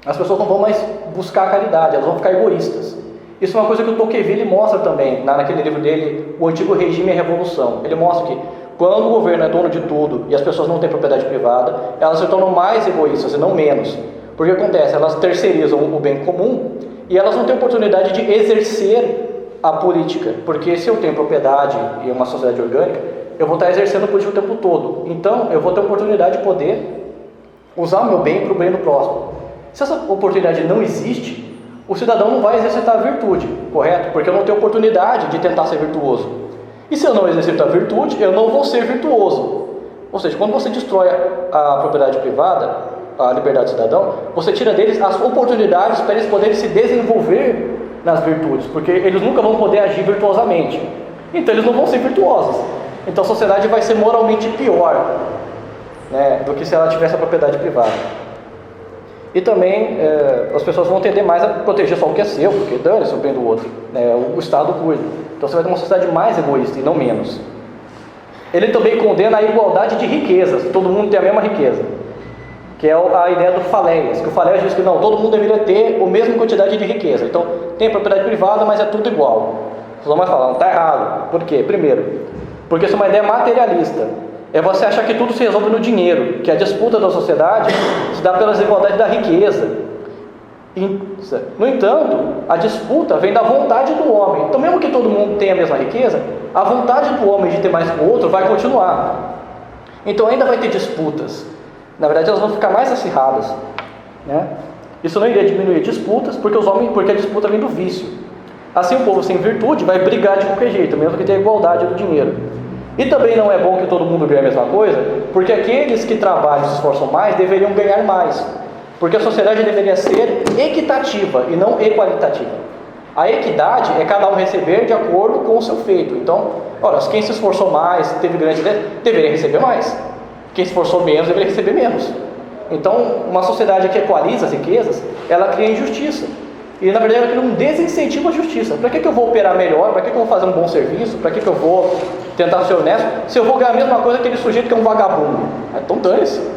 As pessoas não vão mais buscar a caridade, elas vão ficar egoístas. Isso é uma coisa que o Tocqueville mostra também, naquele livro dele, O Antigo Regime e a Revolução. Ele mostra que quando o governo é dono de tudo e as pessoas não têm propriedade privada, elas se tornam mais egoístas e não menos. Porque o que acontece? Elas terceirizam o bem comum e elas não têm oportunidade de exercer a política. Porque se eu tenho propriedade em uma sociedade orgânica, eu vou estar exercendo a política o tempo todo. Então, eu vou ter a oportunidade de poder usar o meu bem para o bem do próximo. Se essa oportunidade não existe, o cidadão não vai exercitar a virtude, correto? Porque eu não tenho oportunidade de tentar ser virtuoso. E se eu não exercito a virtude, eu não vou ser virtuoso. Ou seja, quando você destrói a propriedade privada, a liberdade do cidadão, você tira deles as oportunidades para eles poderem se desenvolver nas virtudes, porque eles nunca vão poder agir virtuosamente. Então eles não vão ser virtuosos. Então a sociedade vai ser moralmente pior, né, do que se ela tivesse a propriedade privada. E também as pessoas vão tender mais a proteger só o que é seu, porque dane-se o bem do outro, né, o Estado cuida. Então você vai ter uma sociedade mais egoísta e não menos. Ele também condena a igualdade de riquezas, todo mundo tem a mesma riqueza, que é a ideia do Faléias, que o Faléias diz que não, todo mundo deveria ter a mesma quantidade de riqueza. Então tem propriedade privada, mas é tudo igual. Vocês vão mais falar, não, está errado. Por quê? Primeiro, porque isso é uma ideia materialista. É você achar que tudo se resolve no dinheiro, que a disputa da sociedade se dá pela desigualdade da riqueza. No entanto, a disputa vem da vontade do homem. Então, mesmo que todo mundo tenha a mesma riqueza, a vontade do homem de ter mais que o outro vai continuar. Então, ainda vai ter disputas. Na verdade, elas vão ficar mais acirradas, né? Isso não iria diminuir disputas, porque a disputa vem do vício. Assim, o povo sem virtude vai brigar de qualquer jeito, mesmo que tenha igualdade do dinheiro. E também não é bom que todo mundo ganhe a mesma coisa, porque aqueles que trabalham e se esforçam mais deveriam ganhar mais. Porque a sociedade deveria ser equitativa e não equalitativa. A equidade é cada um receber de acordo com o seu feito. Então, olha, quem se esforçou mais, teve grandes ideias, deveria receber mais. Quem se esforçou menos, deveria receber menos. Então, uma sociedade que equaliza as riquezas, ela cria injustiça. E, na verdade, ela cria um desincentivo à justiça. Para que eu vou operar melhor? Para que eu vou fazer um bom serviço? Para que eu vou tentar ser honesto? Se eu vou ganhar a mesma coisa que aquele sujeito que é um vagabundo. Então, dane-se.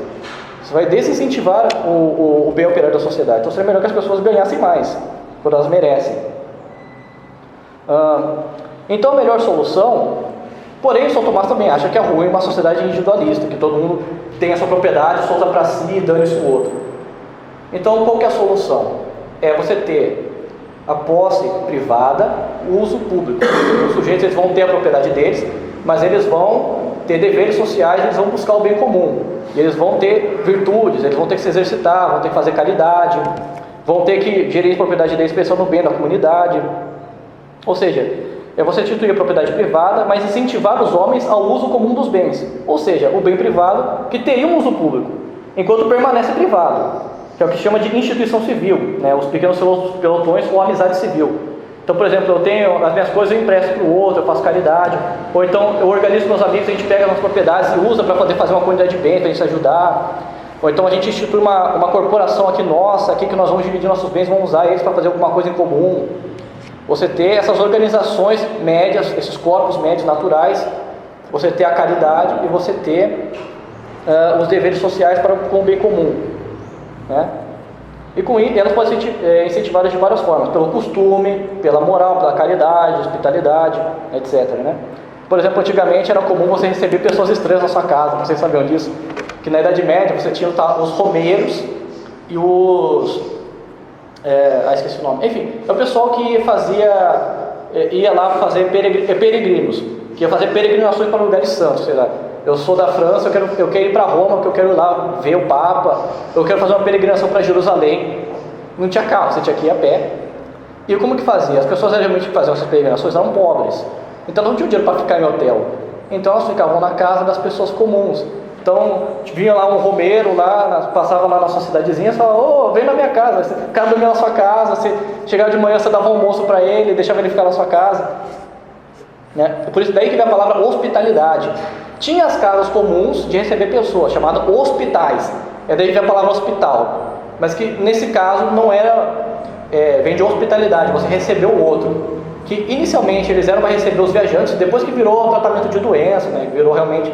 Isso vai desincentivar o bem operar da sociedade. Então seria melhor que as pessoas ganhassem mais, quando elas merecem. Então a melhor solução, porém o São Tomás também acha que é ruim uma sociedade individualista, que todo mundo tem a sua propriedade, solta para si e dane-se o outro. Então qual que é a solução? É você ter a posse privada, o uso público. Os sujeitos eles vão ter a propriedade deles, mas eles vão ter deveres sociais, eles vão buscar o bem comum. E eles vão ter virtudes, eles vão ter que se exercitar, vão ter que fazer caridade, vão ter que gerir a propriedade deles pensando no bem da comunidade. Ou seja, é você instituir a propriedade privada, mas incentivar os homens ao uso comum dos bens. Ou seja, o bem privado que teria um uso público, enquanto permanece privado, que é o que chama de instituição civil, né? Os pequenos pelotões ou amizade civil. Então, por exemplo, eu tenho as minhas coisas, eu empresto para o outro, eu faço caridade. Ou então eu organizo com meus amigos, a gente pega as propriedades e usa para poder fazer uma comunidade de bens, para a gente se ajudar. Ou então a gente institui uma corporação aqui nossa, aqui que nós vamos dividir nossos bens, vamos usar eles para fazer alguma coisa em comum. Você ter essas organizações médias, esses corpos médios naturais, você ter a caridade e você ter os deveres sociais com o bem comum, né? E com isso, elas podem ser incentivadas de várias formas, pelo costume, pela moral, pela caridade, hospitalidade, etc, né? Por exemplo, antigamente era comum você receber pessoas estranhas na sua casa, vocês sabiam disso? Que na Idade Média você tinha os romeiros e os... esqueci o nome. Enfim, é o pessoal que ia lá fazer peregrinos, que ia fazer peregrinações para lugares santos, sei lá. Eu sou da França, eu quero ir para Roma, porque eu quero ir lá ver o Papa, eu quero fazer uma peregrinação para Jerusalém. não tinha carro, você tinha que ir a pé. E como que fazia? As pessoas geralmente que faziam essas peregrinações eram pobres, então não tinham dinheiro para ficar em hotel. Então elas ficavam na casa das pessoas comuns. Então vinha lá um romeiro, passava lá na sua cidadezinha e falava: ô, vem na minha casa. O cara dormia na sua casa, você chegava de manhã, você dava um almoço para ele, deixava ele ficar na sua casa. Né? Por isso daí que vem a palavra hospitalidade. Tinha as casas comuns de receber pessoas, chamadas hospitais. É daí que vem a palavra hospital. Mas que nesse caso não era, vem de hospitalidade, você recebeu o outro. Que inicialmente eles eram para receber os viajantes, depois que virou tratamento de doença, né? Virou realmente.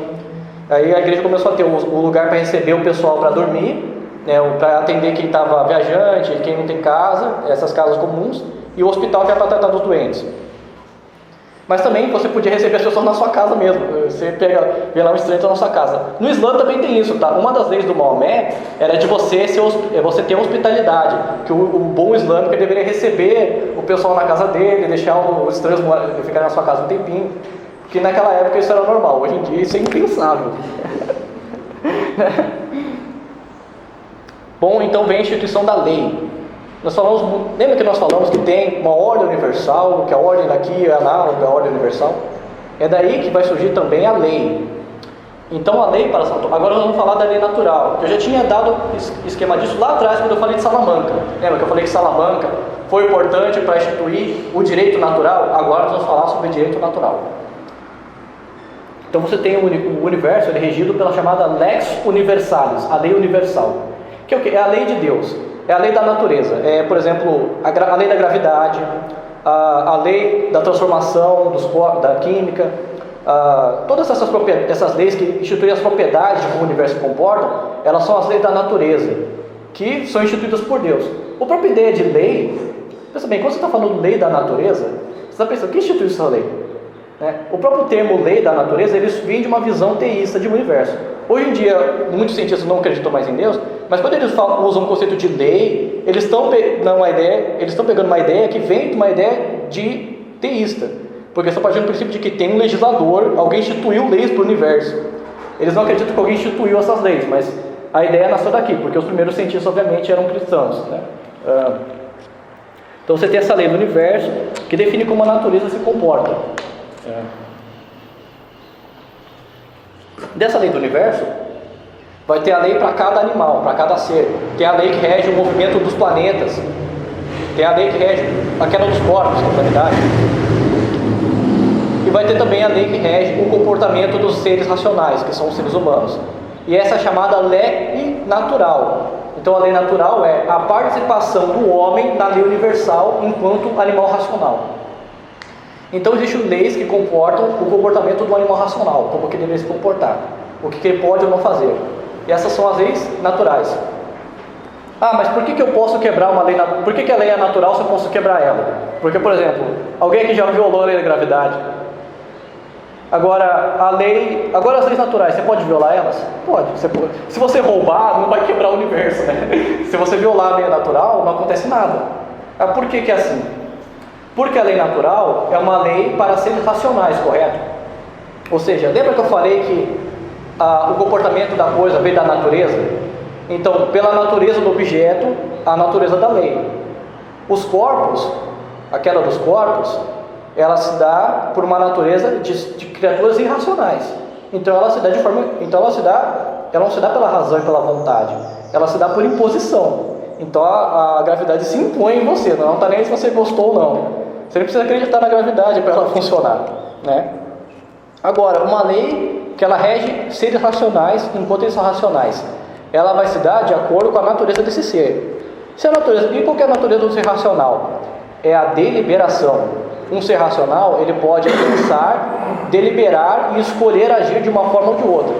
Aí a igreja começou a ter o lugar para receber o pessoal para dormir, né? Para atender quem estava viajante, quem não tem casa, essas casas comuns, e o hospital que era para tratar dos doentes. Mas também você podia receber as pessoas na sua casa mesmo. Você vem lá um estranho na sua casa. No Islã também tem isso, tá? Uma das leis do Maomé era de você ter hospitalidade, que o bom islâmico deveria receber o pessoal na casa dele, deixar os estranhos ficarem na sua casa um tempinho, porque naquela época isso era normal. Hoje em dia isso é impensável. Bom, então vem a instituição da lei. Lembra que nós falamos que tem uma ordem universal, que a ordem daqui é análoga à ordem universal? É daí que vai surgir também a lei. Então a lei para Santo... Agora nós vamos falar da lei natural. Eu já tinha dado esquema disso lá atrás quando eu falei de Salamanca. Lembra que eu falei que Salamanca foi importante para instituir o direito natural? Agora nós vamos falar sobre o direito natural. Então você tem o universo, ele é regido pela chamada Lex Universalis, a lei universal. Que é o quê? É a lei de Deus. É a lei da natureza, por exemplo, a lei da gravidade, a lei da transformação da química, todas essas leis que instituem as propriedades de como o universo se comporta, elas são as leis da natureza, que são instituídas por Deus. A própria ideia de lei, pensa bem, quando você está falando lei da natureza, você está pensando, quem instituiu essa lei? O próprio termo lei da natureza, ele vem de uma visão teísta de um universo. Hoje em dia, muitos cientistas não acreditam mais em Deus, mas quando eles usam o conceito de lei, eles estão pegando uma ideia que vem de uma ideia de teísta, porque só partiu do princípio de que tem um legislador, alguém instituiu leis para o universo. Eles não acreditam que alguém instituiu essas leis, mas a ideia nasceu daqui, porque os primeiros cientistas obviamente eram cristãos, né? Então você tem essa lei do universo que define como a natureza se comporta. Dessa lei do universo vai ter a lei para cada animal, para cada ser. Tem a lei que rege o movimento dos planetas, tem a lei que rege a queda dos corpos, a humanidade, e vai ter também a lei que rege o comportamento dos seres racionais, que são os seres humanos. E essa é chamada lei natural. Então a lei natural é a participação do homem na lei universal enquanto animal racional. Então existem leis que comportam o comportamento do animal racional, como que ele deve se comportar, o que ele pode ou não fazer. E essas são as leis naturais. Mas por que eu posso quebrar uma lei natural? Por que a lei é natural se eu posso quebrar ela? Porque, por exemplo, alguém aqui já violou a lei da gravidade. Agora as leis naturais, você pode violar elas? Pode. Se você roubar, não vai quebrar o universo, né? Se você violar a lei natural, não acontece nada. Por que é assim? Porque a lei natural é uma lei para seres racionais, correto? Ou seja, lembra que eu falei que o comportamento da coisa vem da natureza? Então, pela natureza do objeto, a natureza da lei. Os corpos, a queda dos corpos, ela se dá por uma natureza de criaturas irracionais. Então ela se dá ela não se dá pela razão e pela vontade, ela se dá por imposição. Então a gravidade se impõe em você, não está nem se você gostou ou não. Você não precisa acreditar na gravidade para ela funcionar, né? Agora, uma lei que ela rege seres racionais enquanto eles são racionais, ela vai se dar de acordo com a natureza desse ser. E qual que é a natureza do ser racional? É a deliberação. Um ser racional, ele pode pensar, deliberar e escolher agir de uma forma ou de outra.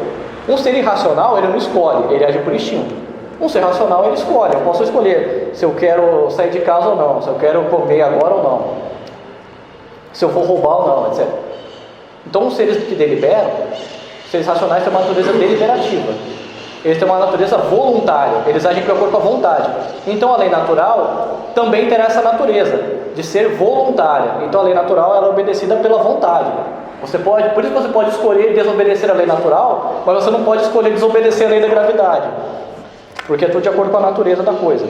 Um ser irracional, ele não escolhe, ele age por instinto. Um ser racional, ele escolhe. Eu posso escolher se eu quero sair de casa ou não, se eu quero comer agora ou não, se eu for roubar ou não, etc. Então, os seres que deliberam, seres racionais têm uma natureza deliberativa. Eles têm uma natureza voluntária, eles agem de acordo com a vontade. Então a lei natural também terá essa natureza de ser voluntária. Então a lei natural ela é obedecida pela vontade. Por isso você pode escolher desobedecer a lei natural, mas você não pode escolher desobedecer a lei da gravidade, porque é tudo de acordo com a natureza da coisa.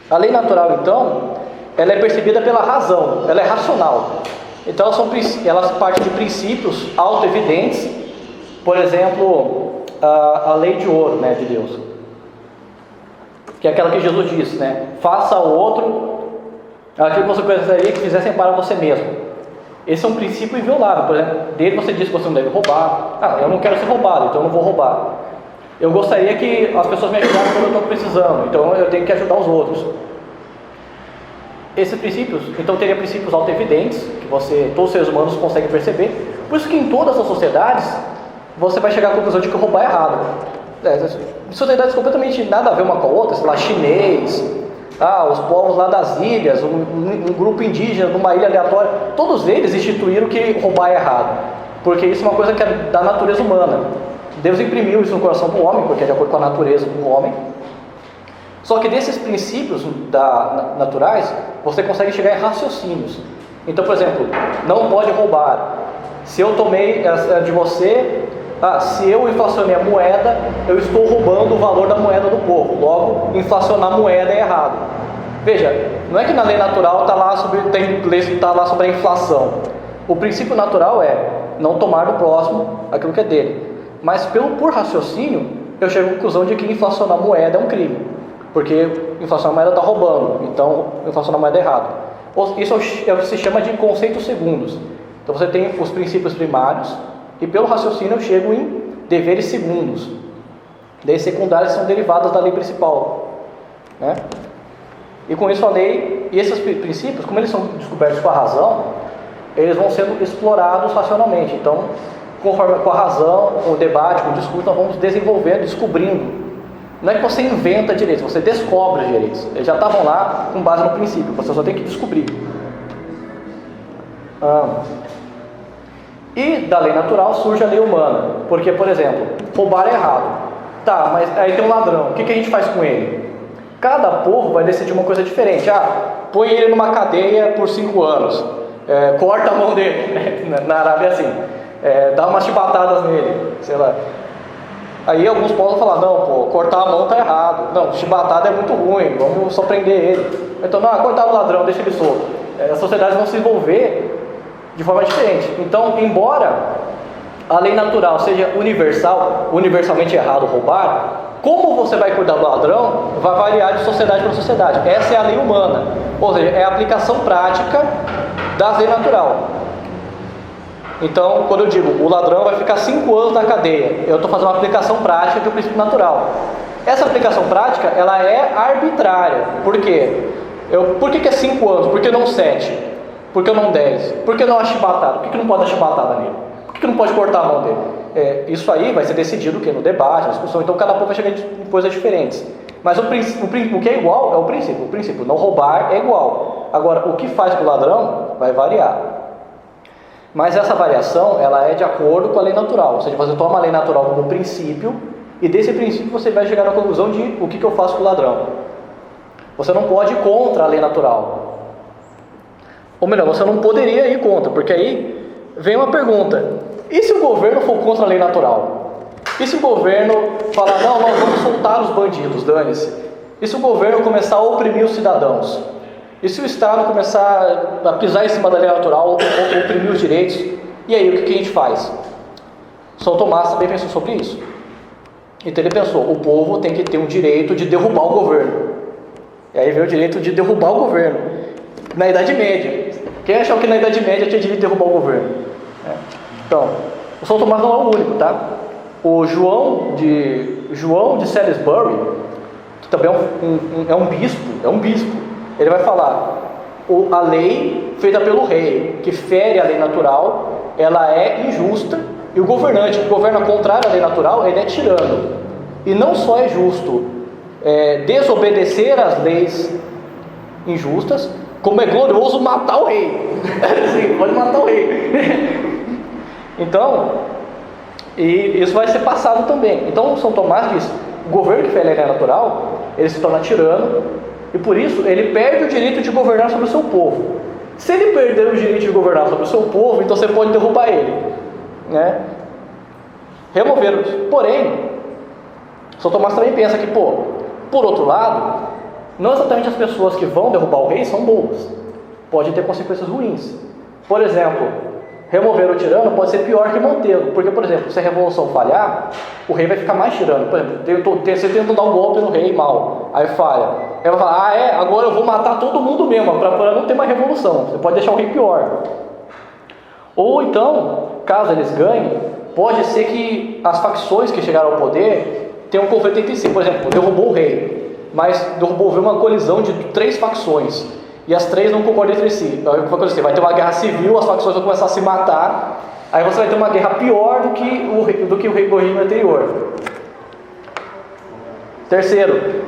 A lei natural, então, ela é percebida pela razão, ela é racional. Então, elas partem de princípios auto-evidentes, por exemplo, a lei de ouro, né, de Deus, que é aquela que Jesus disse, né? Faça ao outro aquilo que você gostaria que fizessem para você mesmo. Esse é um princípio inviolável. Por exemplo, dele você diz que você não deve roubar. Eu não quero ser roubado, então eu não vou roubar. Eu gostaria que as pessoas me ajudassem quando eu estou precisando, então eu tenho que ajudar os outros. Esses princípios, então, teria princípios auto-evidentes, que todos os seres humanos conseguem perceber. Por isso que em todas as sociedades, você vai chegar à conclusão de que roubar é errado. Sociedades completamente nada a ver uma com a outra, sei lá, chinês, os povos lá das ilhas, um grupo indígena numa ilha aleatória, todos eles instituíram que roubar é errado, porque isso é uma coisa que é da natureza humana. Deus imprimiu isso no coração do homem, porque é de acordo com a natureza do homem. Só que desses princípios naturais, você consegue chegar em raciocínios. Então, por exemplo, não pode roubar. Se eu tomei de você, se eu inflacionei a moeda, eu estou roubando o valor da moeda do povo. Logo, inflacionar a moeda é errado. Veja, não é que na lei natural está lá sobre a inflação. O princípio natural é não tomar do próximo aquilo que é dele. Mas por raciocínio, eu chego à conclusão de que inflacionar a moeda é um crime. Porque inflacionar a moeda está roubando, então inflacionar a moeda é errado. Isso se chama de conceitos segundos. Então você tem os princípios primários, e pelo raciocínio eu chego em deveres segundos. Leis secundárias são derivadas da lei principal, né? E com isso e esses princípios, como eles são descobertos com a razão, eles vão sendo explorados racionalmente. Então, conforme com a razão, com o debate, com o discurso, nós vamos desenvolvendo, descobrindo. Não é que você inventa direitos, você descobre os direitos. Eles já estavam lá com base no princípio, você só tem que descobrir. E da lei natural surge a lei humana. Porque, por exemplo, roubar é errado. Tá, mas aí tem um ladrão, o que a gente faz com ele? Cada povo vai decidir uma coisa diferente. Põe ele numa cadeia por 5 anos. Corta a mão dele. Na Arábia é assim. Dá umas chibatadas nele, sei lá. Aí alguns povos vão falar, não, cortar a mão tá errado. Não, chibatada é muito ruim, vamos só prender ele. Então, cortar o ladrão, deixa ele solto. As sociedades vão se envolver de forma diferente. Então, embora a lei natural seja universalmente errado roubar, como você vai cuidar do ladrão, vai variar de sociedade para sociedade. Essa é a lei humana, ou seja, é a aplicação prática da lei natural. Então, quando eu digo, o ladrão vai ficar 5 anos na cadeia, eu estou fazendo uma aplicação prática do princípio natural. Essa aplicação prática, ela é arbitrária. Por quê? Por que é 5 anos? Por que não 7? Por que não 10? Por que não a chibatada? Por que não pode dar chibatada nele? Por que não pode cortar a mão dele? Isso aí vai ser decidido no debate, na discussão. Então, cada povo vai chegar em coisas diferentes. Mas o que é igual é o princípio. O princípio, não roubar, é igual. Agora, o que faz com o ladrão vai variar. Mas essa variação, ela é de acordo com a lei natural. Ou seja, você toma a lei natural como princípio, e desse princípio você vai chegar na conclusão de o que eu faço com o ladrão. Você não pode ir contra a lei natural. Ou melhor, você não poderia ir contra, porque aí vem uma pergunta: e se o governo for contra a lei natural? E se o governo falar, não, nós vamos soltar os bandidos, dane-se? E se o governo começar a oprimir os cidadãos? E se o Estado começar a pisar em cima da lei natural, ou oprimir os direitos? E aí, o que a gente faz? São Tomás também pensou sobre isso. Então ele pensou, o povo tem que ter um direito de derrubar o governo. E aí veio o direito de derrubar o governo. Na Idade Média. Quem achou que na Idade Média tinha direito de derrubar o governo? Então, o São Tomás não é o único, tá? O João de Salisbury, que também é um bispo, ele vai falar, a lei feita pelo rei, que fere a lei natural, ela é injusta, e o governante que governa contrário à lei natural, ele é tirano. E não só é justo desobedecer às leis injustas, como é glorioso matar o rei. Sim, pode matar o rei. Então, e isso vai ser passado também. Então, São Tomás diz, o governo que fere a lei natural, ele se torna tirano, e por isso ele perde o direito de governar sobre o seu povo. Se ele perder o direito de governar sobre o seu povo, então você pode derrubar ele, né? Remover. Porém, São Tomás também pensa que, por outro lado, não exatamente as pessoas que vão derrubar o rei são boas. Pode ter consequências ruins. Por exemplo, remover o tirano pode ser pior que mantê-lo. Porque, por exemplo, se a revolução falhar, o rei vai ficar mais tirano. Por exemplo, você tenta dar um golpe no rei mal, aí falha. Aí vai falar, agora eu vou matar todo mundo mesmo, para não ter mais revolução. Você pode deixar o rei pior. Ou então, caso eles ganhem, pode ser que as facções que chegaram ao poder tenham um conflito entre si. Por exemplo, derrubou o rei, mas derrubou uma colisão de 3 facções. E as 3 não concordam entre si. Então, vai ter uma guerra civil, as facções vão começar a se matar. Aí você vai ter uma guerra pior do que o regime anterior. Terceiro,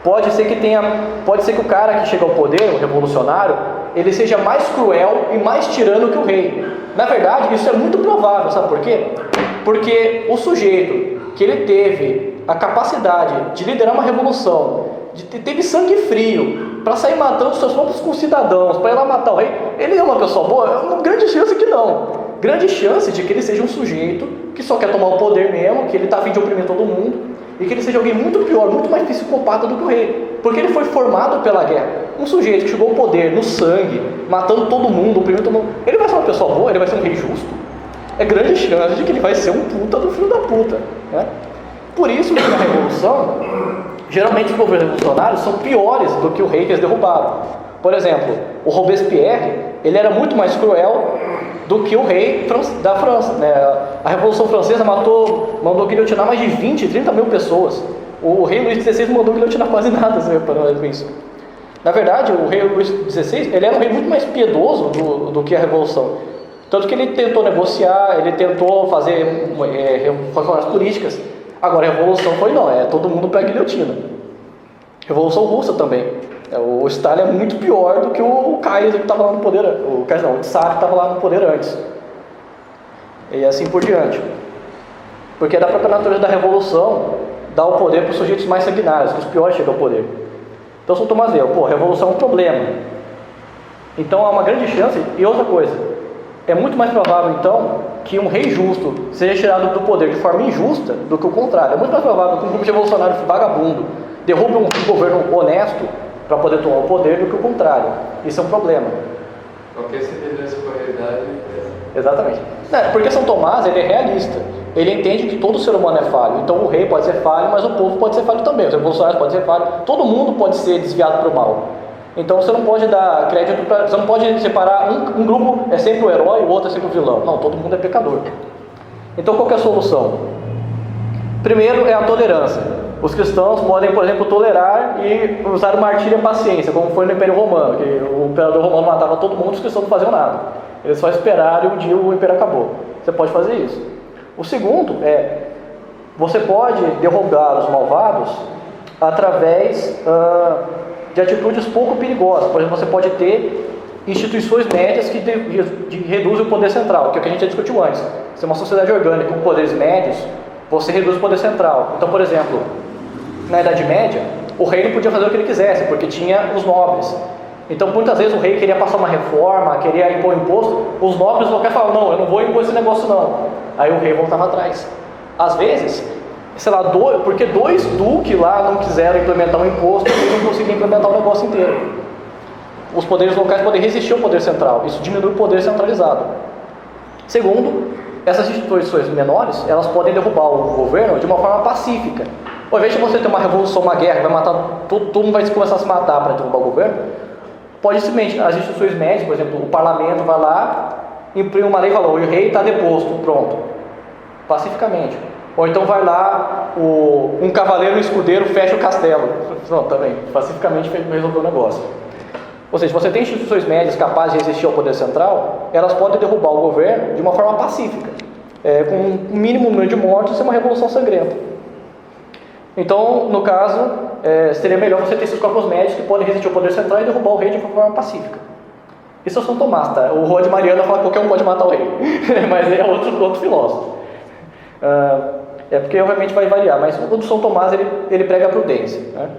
pode ser que o cara que chega ao poder, o revolucionário, ele seja mais cruel e mais tirano que o rei. Na verdade, isso é muito provável, sabe por quê? Porque o sujeito que ele teve a capacidade de liderar uma revolução, teve sangue frio para sair matando os seus próprios concidadãos, para ir lá matar o rei, ele é uma pessoa boa? É uma grande chance que não. Grande chance de que ele seja um sujeito que só quer tomar o poder mesmo, que ele está a fim de oprimir todo mundo, e que ele seja alguém muito pior, muito mais psicopata do que o rei, porque ele foi formado pela guerra. Um sujeito que chegou ao poder no sangue, matando todo mundo, oprimindo todo mundo, ele vai ser uma pessoa boa? Ele vai ser um rei justo? É grande chance de que ele vai ser um puta do filho da puta, né? Por isso que na revolução, geralmente os governos revolucionários são piores do que o rei que eles derrubaram. Por exemplo, o Robespierre, ele era muito mais cruel do que o rei da França, né? A Revolução Francesa mandou guilhotinar mais de 20, 30 mil pessoas. O rei Luís XVI mandou guilhotinar quase nada, com isso. Na verdade, o rei Luís XVI, ele era um rei muito mais piedoso do que a Revolução. Tanto que ele tentou negociar, ele tentou fazer reformas políticas. Agora a Revolução foi todo mundo para a guilhotina. Revolução Russa também. O Stalin é muito pior do que o Kaiser que estava lá no poder, o Tsar que estava lá no poder antes. E assim por diante. Porque da própria natureza da Revolução, dá o poder para os sujeitos mais sanguinários, que os piores chegam ao poder. Então São Tomás viu, a Revolução é um problema. Então há uma grande chance, e outra coisa, é muito mais provável então que um rei justo seja tirado do poder de forma injusta do que o contrário. É muito mais provável que um grupo de revolucionário vagabundo derrube um governo honesto para poder tomar o poder do que o contrário. Isso é um problema. Qualquer semelhança com a realidade. Exatamente. Porque São Tomás ele é realista. Ele entende que todo ser humano é falho. Então o rei pode ser falho, mas o povo pode ser falho também. Os revolucionários podem ser falhos. Todo mundo pode ser desviado para o mal. Então você não pode dar crédito para... Você não pode separar um grupo é sempre o herói, o outro é sempre o vilão. Não, todo mundo é pecador. Então qual que é a solução? Primeiro é a tolerância. Os cristãos podem, por exemplo, tolerar e usar o martírio e a paciência, como foi no Império Romano, que o imperador romano matava todo mundo e os cristãos não faziam nada. Eles só esperaram e um dia o império acabou. Você pode fazer isso. O segundo você pode derrubar os malvados através de atitudes pouco perigosas. Por exemplo, você pode ter instituições médias que reduzem o poder central, que é o que a gente já discutiu antes. Se é uma sociedade orgânica com poderes médios, você reduz o poder central. Então, por exemplo, na Idade Média, o rei não podia fazer o que ele quisesse, porque tinha os nobres. Então, muitas vezes o rei queria passar uma reforma, queria impor um imposto, os nobres locais falavam, não, eu não vou impor esse negócio não. Aí o rei voltava atrás. Às vezes, porque 2 duques lá não quiseram implementar um imposto, eles não conseguiam implementar o negócio inteiro. Os poderes locais podem resistir ao poder central, isso diminui o poder centralizado. Segundo, essas instituições menores, elas podem derrubar o governo de uma forma pacífica. Ao invés de você ter uma revolução, uma guerra, vai matar, todo mundo vai começar a se matar para derrubar o governo, pode simplesmente, as instituições médias, por exemplo, o parlamento vai lá, imprime uma lei e fala, o rei está deposto, pronto, pacificamente. Ou então vai lá, um cavaleiro e um escudeiro fecha o castelo, não, também, pacificamente resolveu o negócio. Ou seja, você tem instituições médias capazes de resistir ao poder central, elas podem derrubar o governo de uma forma pacífica, com um mínimo número de mortos e uma revolução sangrenta. Então, no caso, seria melhor você ter esses corpos médios que podem resistir ao poder central e derrubar o rei de uma forma pacífica. Isso é São Tomás, tá? O Rua de Mariana fala que qualquer um pode matar o rei, mas é outro filósofo. Porque obviamente vai variar, mas o do São Tomás ele prega a prudência, né?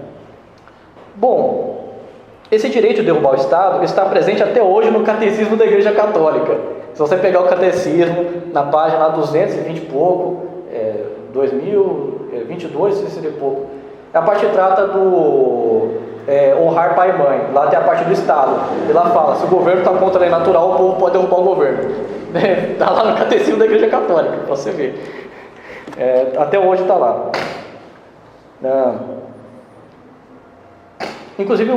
Bom, esse direito de derrubar o Estado está presente até hoje no Catecismo da Igreja Católica. Se você pegar o Catecismo na página 220 e pouco, 2022, se seria pouco, a parte trata honrar pai e mãe. Lá tem a parte do Estado. E lá fala, se o governo está contra a lei natural, o povo pode derrubar o governo. Está lá no catecismo da Igreja Católica, para você ver. Até hoje está lá. Inclusive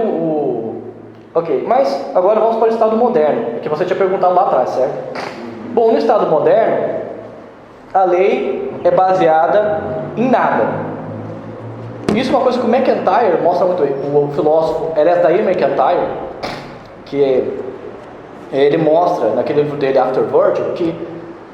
Ok, mas agora vamos para o Estado moderno, que você tinha perguntado lá atrás, certo? Bom, no Estado moderno, a lei é baseada em nada. Isso é uma coisa que o MacIntyre mostra muito bem. O filósofo Alasdair MacIntyre, que ele mostra naquele livro dele After Virtue, que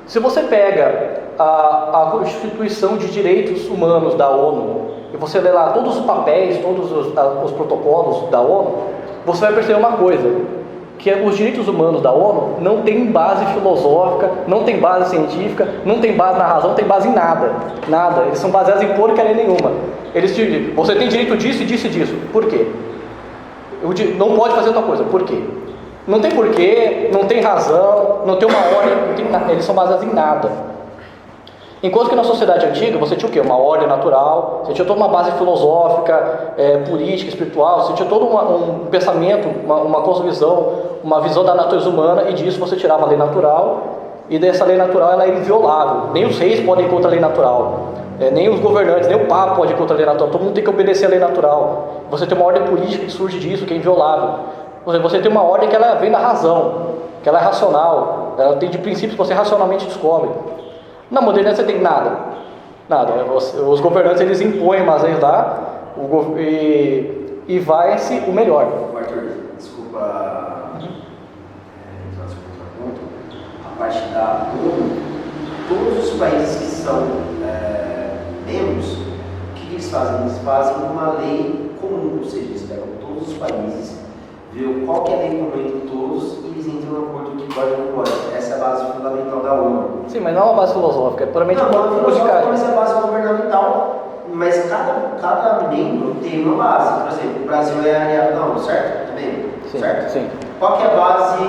se você pega a Constituição de Direitos Humanos da ONU e você lê lá todos os papéis, todos os protocolos da ONU, você vai perceber uma coisa, que os direitos humanos da ONU não tem base filosófica, não tem base científica, não tem base na razão, não tem base em nada. Nada. Eles são baseados em porcaria nenhuma. Eles dizem, você tem direito disso e disso e disso. Por quê? Não pode fazer outra coisa. Por quê? Não tem porquê, não tem razão, não tem uma ordem, não tem nada. Eles são baseados em nada. Enquanto que na sociedade antiga você tinha o quê? Uma ordem natural, você tinha toda uma base filosófica, política, espiritual, você tinha todo um pensamento, uma cosmovisão, uma visão da natureza humana, e disso você tirava a lei natural, e dessa lei natural ela é inviolável. Nem os reis podem ir contra a lei natural, nem os governantes, nem o Papa pode ir contra a lei natural, todo mundo tem que obedecer a lei natural. Você tem uma ordem política que surge disso, que é inviolável. Você tem uma ordem que ela vem da razão, que ela é racional, ela tem de princípios que você racionalmente descobre. Na modernidade você tem nada. Os governantes eles impõem umas leis lá e vai-se o melhor. Arthur, desculpa a parte da ONU. Todos os países que são membros, o que eles fazem? Eles fazem uma lei comum, ou seja, eles pegam todos os países, vê qual que é a lei comum entre todos e eles entram no acordo que pode ou não pode. Essa é a base fundamental da ONU. Sim, mas não é uma base filosófica, é puramente uma filosófica, mas é a base governamental. Mas cada membro tem uma base. Por exemplo, o Brasil é aliado da ONU, certo? Também, sim, certo? Sim. Qual que é a base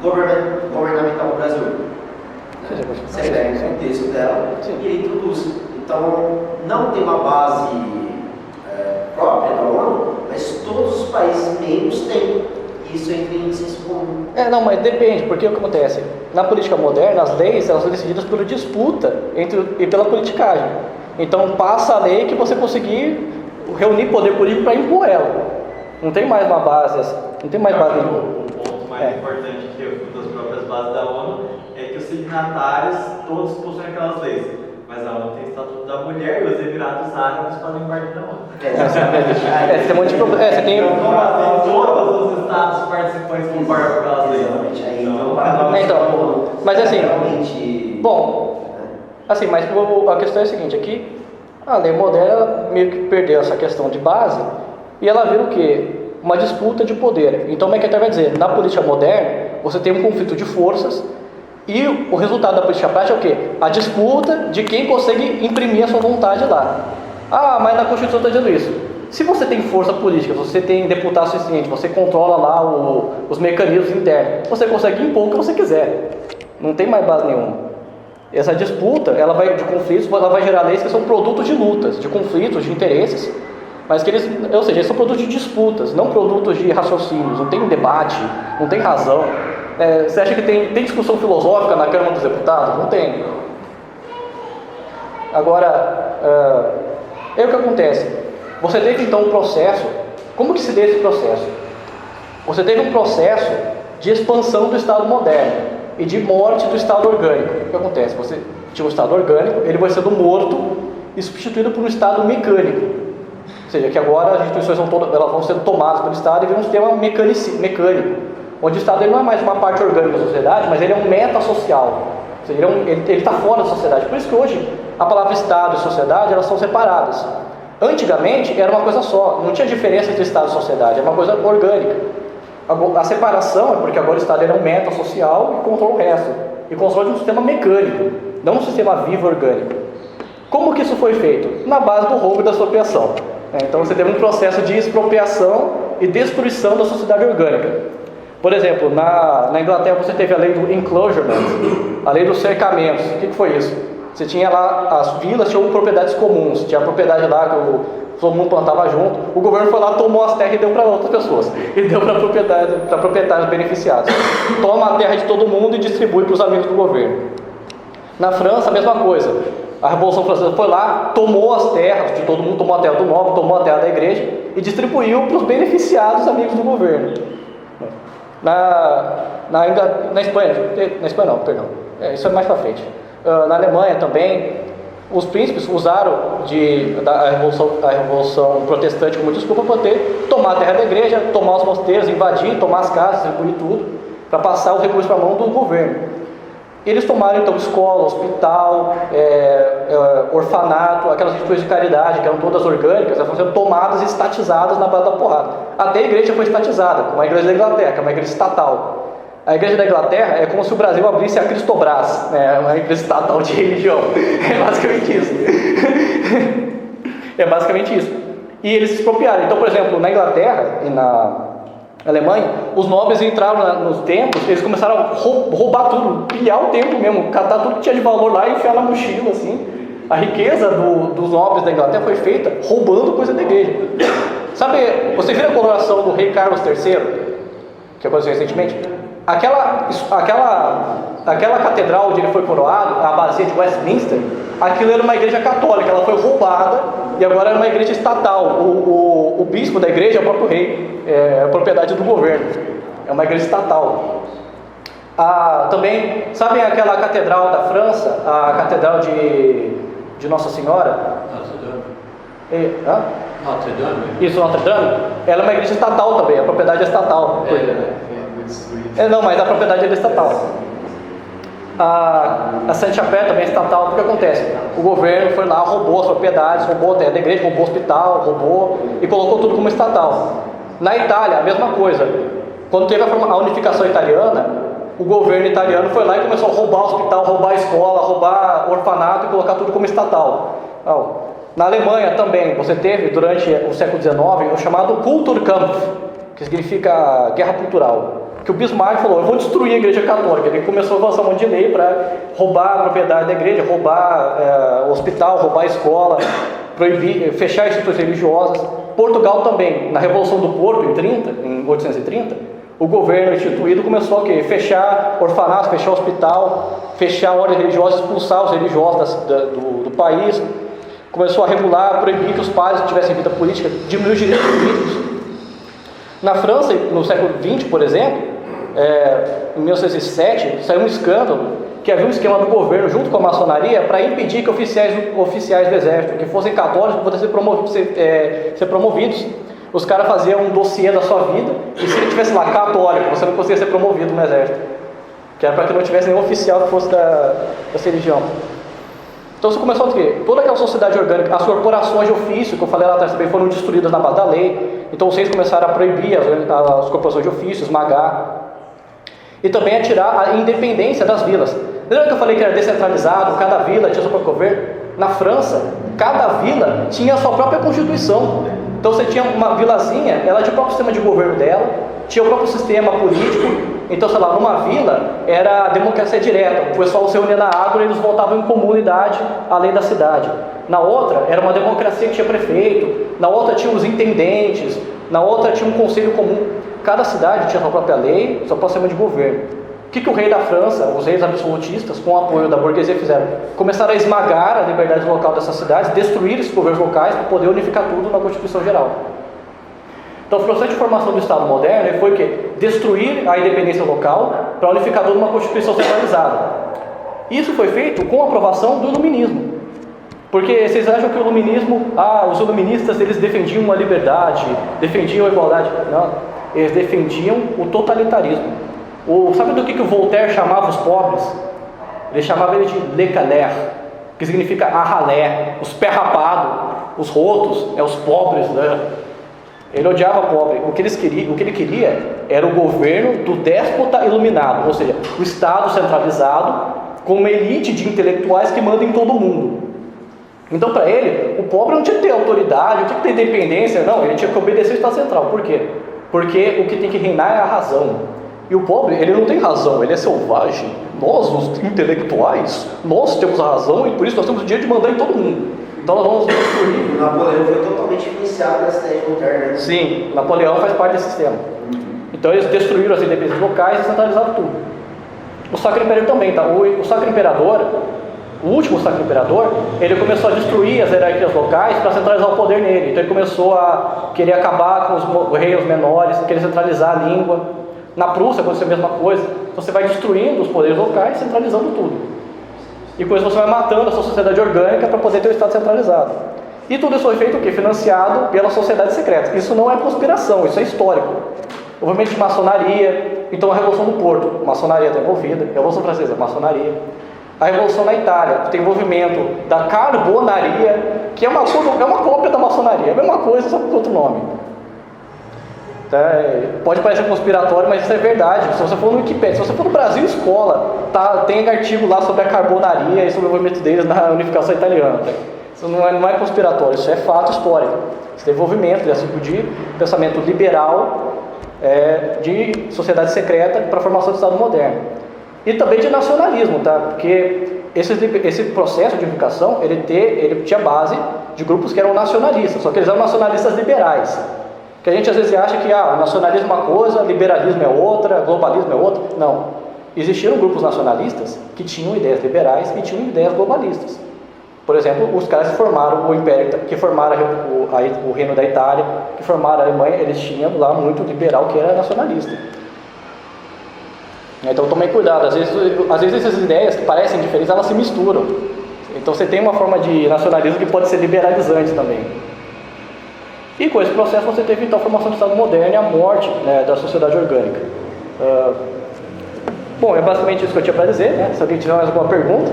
governamental do Brasil? Você pega o contexto dela e ele introduz. Então, não tem uma base própria da ONU, mas todos os países membros têm. Isso entra em senso comum. Não, mas depende, porque o que acontece? Na política moderna, as leis elas são decididas por disputa e pela politicagem. Então passa a lei que você conseguir reunir poder político para impor ela. Não tem mais uma base assim, não tem mais base nenhuma. O ponto mais importante das próprias bases da ONU é que os signatários todos possuem aquelas leis. Mas a ONU tem o Estatuto da Mulher e os Emirados Árabes fazem parte da ONU. Você tem um monte de problema. Você tem... Todos os estados participantes concordam com aquelas leis. Mas assim, bom, assim, mas a questão é a seguinte, aqui a lei moderna meio que perdeu essa questão de base e ela vira o quê? Uma disputa de poder. Então o MacIntyre vai dizer, na política moderna você tem um conflito de forças e o resultado da política prática é o quê? A disputa de quem consegue imprimir a sua vontade lá. Mas na Constituição está dizendo isso. Se você tem força política, você tem deputado suficiente, você controla lá os mecanismos internos, você consegue impor o que você quiser. Não tem mais base nenhuma. Essa disputa, ela vai de conflitos, ela vai gerar leis que são produtos de lutas, de conflitos, de interesses, mas que eles são produtos de disputas, não produtos de raciocínios. Não tem debate, não tem razão. Você acha que tem discussão filosófica na Câmara dos Deputados? Não tem. Agora, o que acontece? Você teve então um processo. Como que se deu esse processo? Você teve um processo de expansão do Estado moderno e de morte do Estado orgânico. O que acontece? Você tinha um Estado orgânico, ele vai sendo morto e substituído por um Estado mecânico. Ou seja, que agora as instituições elas vão sendo tomadas pelo Estado e vira um sistema mecânico, onde o Estado ele não é mais uma parte orgânica da sociedade, mas ele é um meta-social. Ou seja, ele está fora da sociedade. Por isso que hoje a palavra Estado e sociedade elas são separadas. Antigamente era uma coisa só, não tinha diferença entre Estado e sociedade, era uma coisa orgânica. A separação é porque agora o Estado era um meta social e controla o resto. E controla um sistema mecânico, não um sistema vivo orgânico. Como que isso foi feito? Na base do roubo e da expropriação. Então você teve um processo de expropriação e destruição da sociedade orgânica. Por exemplo, na Inglaterra você teve a lei do enclosure, a lei dos cercamentos. O que foi isso? Você tinha lá, as vilas tinham propriedades comuns, tinha a propriedade lá que todo mundo plantava junto. O governo foi lá, tomou as terras e deu para outras pessoas. E deu para proprietários beneficiados. Toma a terra de todo mundo e distribui para os amigos do governo. Na França, a mesma coisa. A Revolução Francesa foi lá, tomou as terras de todo mundo, tomou a terra do nobre, tomou a terra da igreja e distribuiu para os beneficiados amigos do governo. Na Espanha não, perdão. Isso é mais para frente. Na Alemanha também, os príncipes usaram a Revolução Protestante como desculpa para poder tomar a terra da igreja, tomar os mosteiros, invadir, tomar as casas, distribuir tudo, para passar os recursos para a mão do governo. Eles tomaram então escola, hospital, orfanato, aquelas instituições de caridade que eram todas orgânicas, elas foram sendo tomadas e estatizadas na base da porrada. Até a igreja foi estatizada, como a igreja da Inglaterra, que é uma igreja estatal. A igreja da Inglaterra é como se o Brasil abrisse a Cristobras, uma igreja estatal de religião. É basicamente isso. É basicamente isso. E eles se expropriaram. Então, por exemplo, na Inglaterra e na Alemanha, os nobres entraram nos templos, eles começaram a roubar tudo, pilhar o templo mesmo, catar tudo que tinha de valor lá e enfiar na mochila, assim. A riqueza dos nobres da Inglaterra foi feita roubando coisa da igreja. Sabe, você viu a coroação do rei Carlos III, que aconteceu recentemente? Aquela catedral onde ele foi coroado, a Abadia de Westminster, aquilo era uma igreja católica, ela foi roubada e agora é uma igreja estatal. O bispo da igreja é o próprio rei, é propriedade do governo, é uma igreja estatal. Também, sabem aquela catedral da França, a catedral de Nossa Senhora? Notre Dame? Isso, Notre Dame? Ela é uma igreja estatal também, a propriedade é estatal. Não, mas a propriedade é estatal. A Saint-Chapelle também é estatal. O que acontece? O governo foi lá, roubou as propriedades, roubou a terra da igreja, roubou o hospital, roubou e colocou tudo como estatal. Na Itália, a mesma coisa. Quando teve a unificação italiana, o governo italiano foi lá e começou a roubar o hospital, roubar a escola, roubar o orfanato e colocar tudo como estatal. Na Alemanha também, você teve durante o século XIX o chamado Kulturkampf, que significa guerra cultural. Que o Bismarck falou, eu vou destruir a igreja católica. Ele começou a avançar um monte de lei para roubar a propriedade da igreja, roubar o hospital, roubar a escola, proibir, fechar instituições religiosas. Portugal também, na Revolução do Porto, em 1830, o governo instituído começou a fechar orfanatos, fechar hospital, fechar ordens religiosas, expulsar os religiosos do país. Começou a regular, proibir que os padres tivessem vida política, diminuir os direitos políticos. Na França, no século XX, por exemplo, em 1907, saiu um escândalo que havia um esquema do governo junto com a maçonaria para impedir que oficiais do exército que fossem católicos pudessem ser promovidos. Os caras faziam um dossiê da sua vida e se ele tivesse lá católico, você não conseguia ser promovido no exército, que era para que não tivesse nenhum oficial que fosse dessa religião. Então você começou a ter toda aquela sociedade orgânica, as corporações de ofício, que eu falei lá atrás também, foram destruídas na base da lei. Então vocês começaram a proibir as corporações de ofício, esmagar. E também a tirar a independência das vilas. Lembra que eu falei que era descentralizado, cada vila tinha seu próprio governo? Na França, cada vila tinha a sua própria constituição. Então você tinha uma vilazinha, ela tinha o próprio sistema de governo dela, tinha o próprio sistema político. Então, sei lá, numa vila era a democracia direta, o pessoal se reunia na árvore e eles votavam em comunidade além da cidade. Na outra era uma democracia que tinha prefeito, na outra tinha os intendentes, na outra tinha um conselho comum. Cada cidade tinha sua própria lei, seu próprio sistema de governo. O que o rei da França, os reis absolutistas, com o apoio da burguesia, fizeram? Começaram a esmagar a liberdade local dessas cidades, destruir esses governos locais para poder unificar tudo na Constituição Geral. Então o processo de formação do Estado moderno foi o quê? Destruir a independência local para unificar tudo numa Constituição centralizada. Isso foi feito com a aprovação do iluminismo. Porque vocês acham que o iluminismo, os iluministas eles defendiam a liberdade, defendiam a igualdade? Não, eles defendiam o totalitarismo. Sabe do que o Voltaire chamava os pobres? Ele chamava ele de le calère, que significa a ralé, os pé rapados, os rotos, os pobres, né? Ele odiava pobre. O que ele queria era o governo do déspota iluminado, ou seja, o Estado centralizado com uma elite de intelectuais que manda em todo mundo. Então, para ele, o pobre não tinha que ter autoridade, não tinha que ter independência, não, ele tinha que obedecer ao Estado Central. Por quê? Porque o que tem que reinar é a razão. E o pobre, ele não tem razão, ele é selvagem. Nós, os intelectuais, nós temos a razão e por isso nós temos o direito de mandar em todo mundo. Então nós vamos destruir. O Napoleão foi totalmente influenciado nessa ideia moderna. Né? Sim, Napoleão faz parte desse sistema. Então eles destruíram as independências locais e centralizaram tudo. O Sacro Império também, tá? O Sacro Imperador, o último Sacro Imperador, ele começou a destruir as hierarquias locais para centralizar o poder nele. Então ele começou a querer acabar com os reinos menores, querer centralizar a língua. Na Prússia aconteceu a mesma coisa. Então você vai destruindo os poderes locais, centralizando tudo. E com isso você vai matando a sua sociedade orgânica para poder ter o Estado centralizado. E tudo isso foi feito o quê? Financiado pelas sociedades secretas. Isso não é conspiração, isso é histórico. O movimento de maçonaria, então a Revolução do Porto, maçonaria está envolvida, a Revolução Francesa, maçonaria. A Revolução na Itália, que tem envolvimento da carbonaria, que é uma cópia da maçonaria, é a mesma coisa, só com outro nome. Pode parecer conspiratório, mas isso é verdade. Se você for no Wikipedia, se você for no Brasil Escola, tem artigo lá sobre a carbonaria e sobre o envolvimento deles na unificação italiana. Tá? Isso não é conspiratório, isso é fato histórico. Isso tem envolvimento desse tipo de pensamento liberal, de sociedade secreta para a formação do Estado moderno. E também de nacionalismo, tá? Porque esse processo de unificação, ele tinha base de grupos que eram nacionalistas, só que eles eram nacionalistas liberais. Que a gente às vezes acha que o nacionalismo é uma coisa, liberalismo é outra, globalismo é outra. Não. Existiram grupos nacionalistas que tinham ideias liberais e tinham ideias globalistas. Por exemplo, os caras que formaram o Império, que formaram o Reino da Itália, que formaram a Alemanha, eles tinham lá muito liberal que era nacionalista. Então tomem cuidado, às vezes essas ideias que parecem diferentes, elas se misturam. Então você tem uma forma de nacionalismo que pode ser liberalizante também. E com esse processo você teve então a formação do Estado moderno e a morte, né, da sociedade orgânica. Bom, é basicamente isso que eu tinha para dizer, né? Se alguém tiver mais alguma pergunta.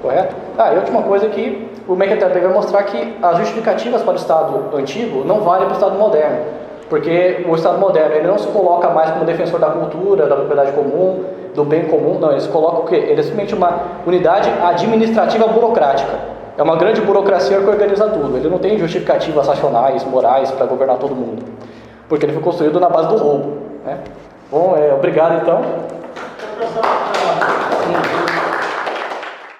Correto? E a última coisa é que o McIntyre vai mostrar que as justificativas para o Estado antigo não valem para o Estado moderno. Porque o Estado moderno ele não se coloca mais como defensor da cultura, da propriedade comum, do bem comum, não, ele se coloca o quê? Ele é simplesmente uma unidade administrativa burocrática. É uma grande burocracia que organiza tudo. Ele não tem justificativas racionais, morais para governar todo mundo. Porque ele foi construído na base do roubo. Né? Bom, obrigado então.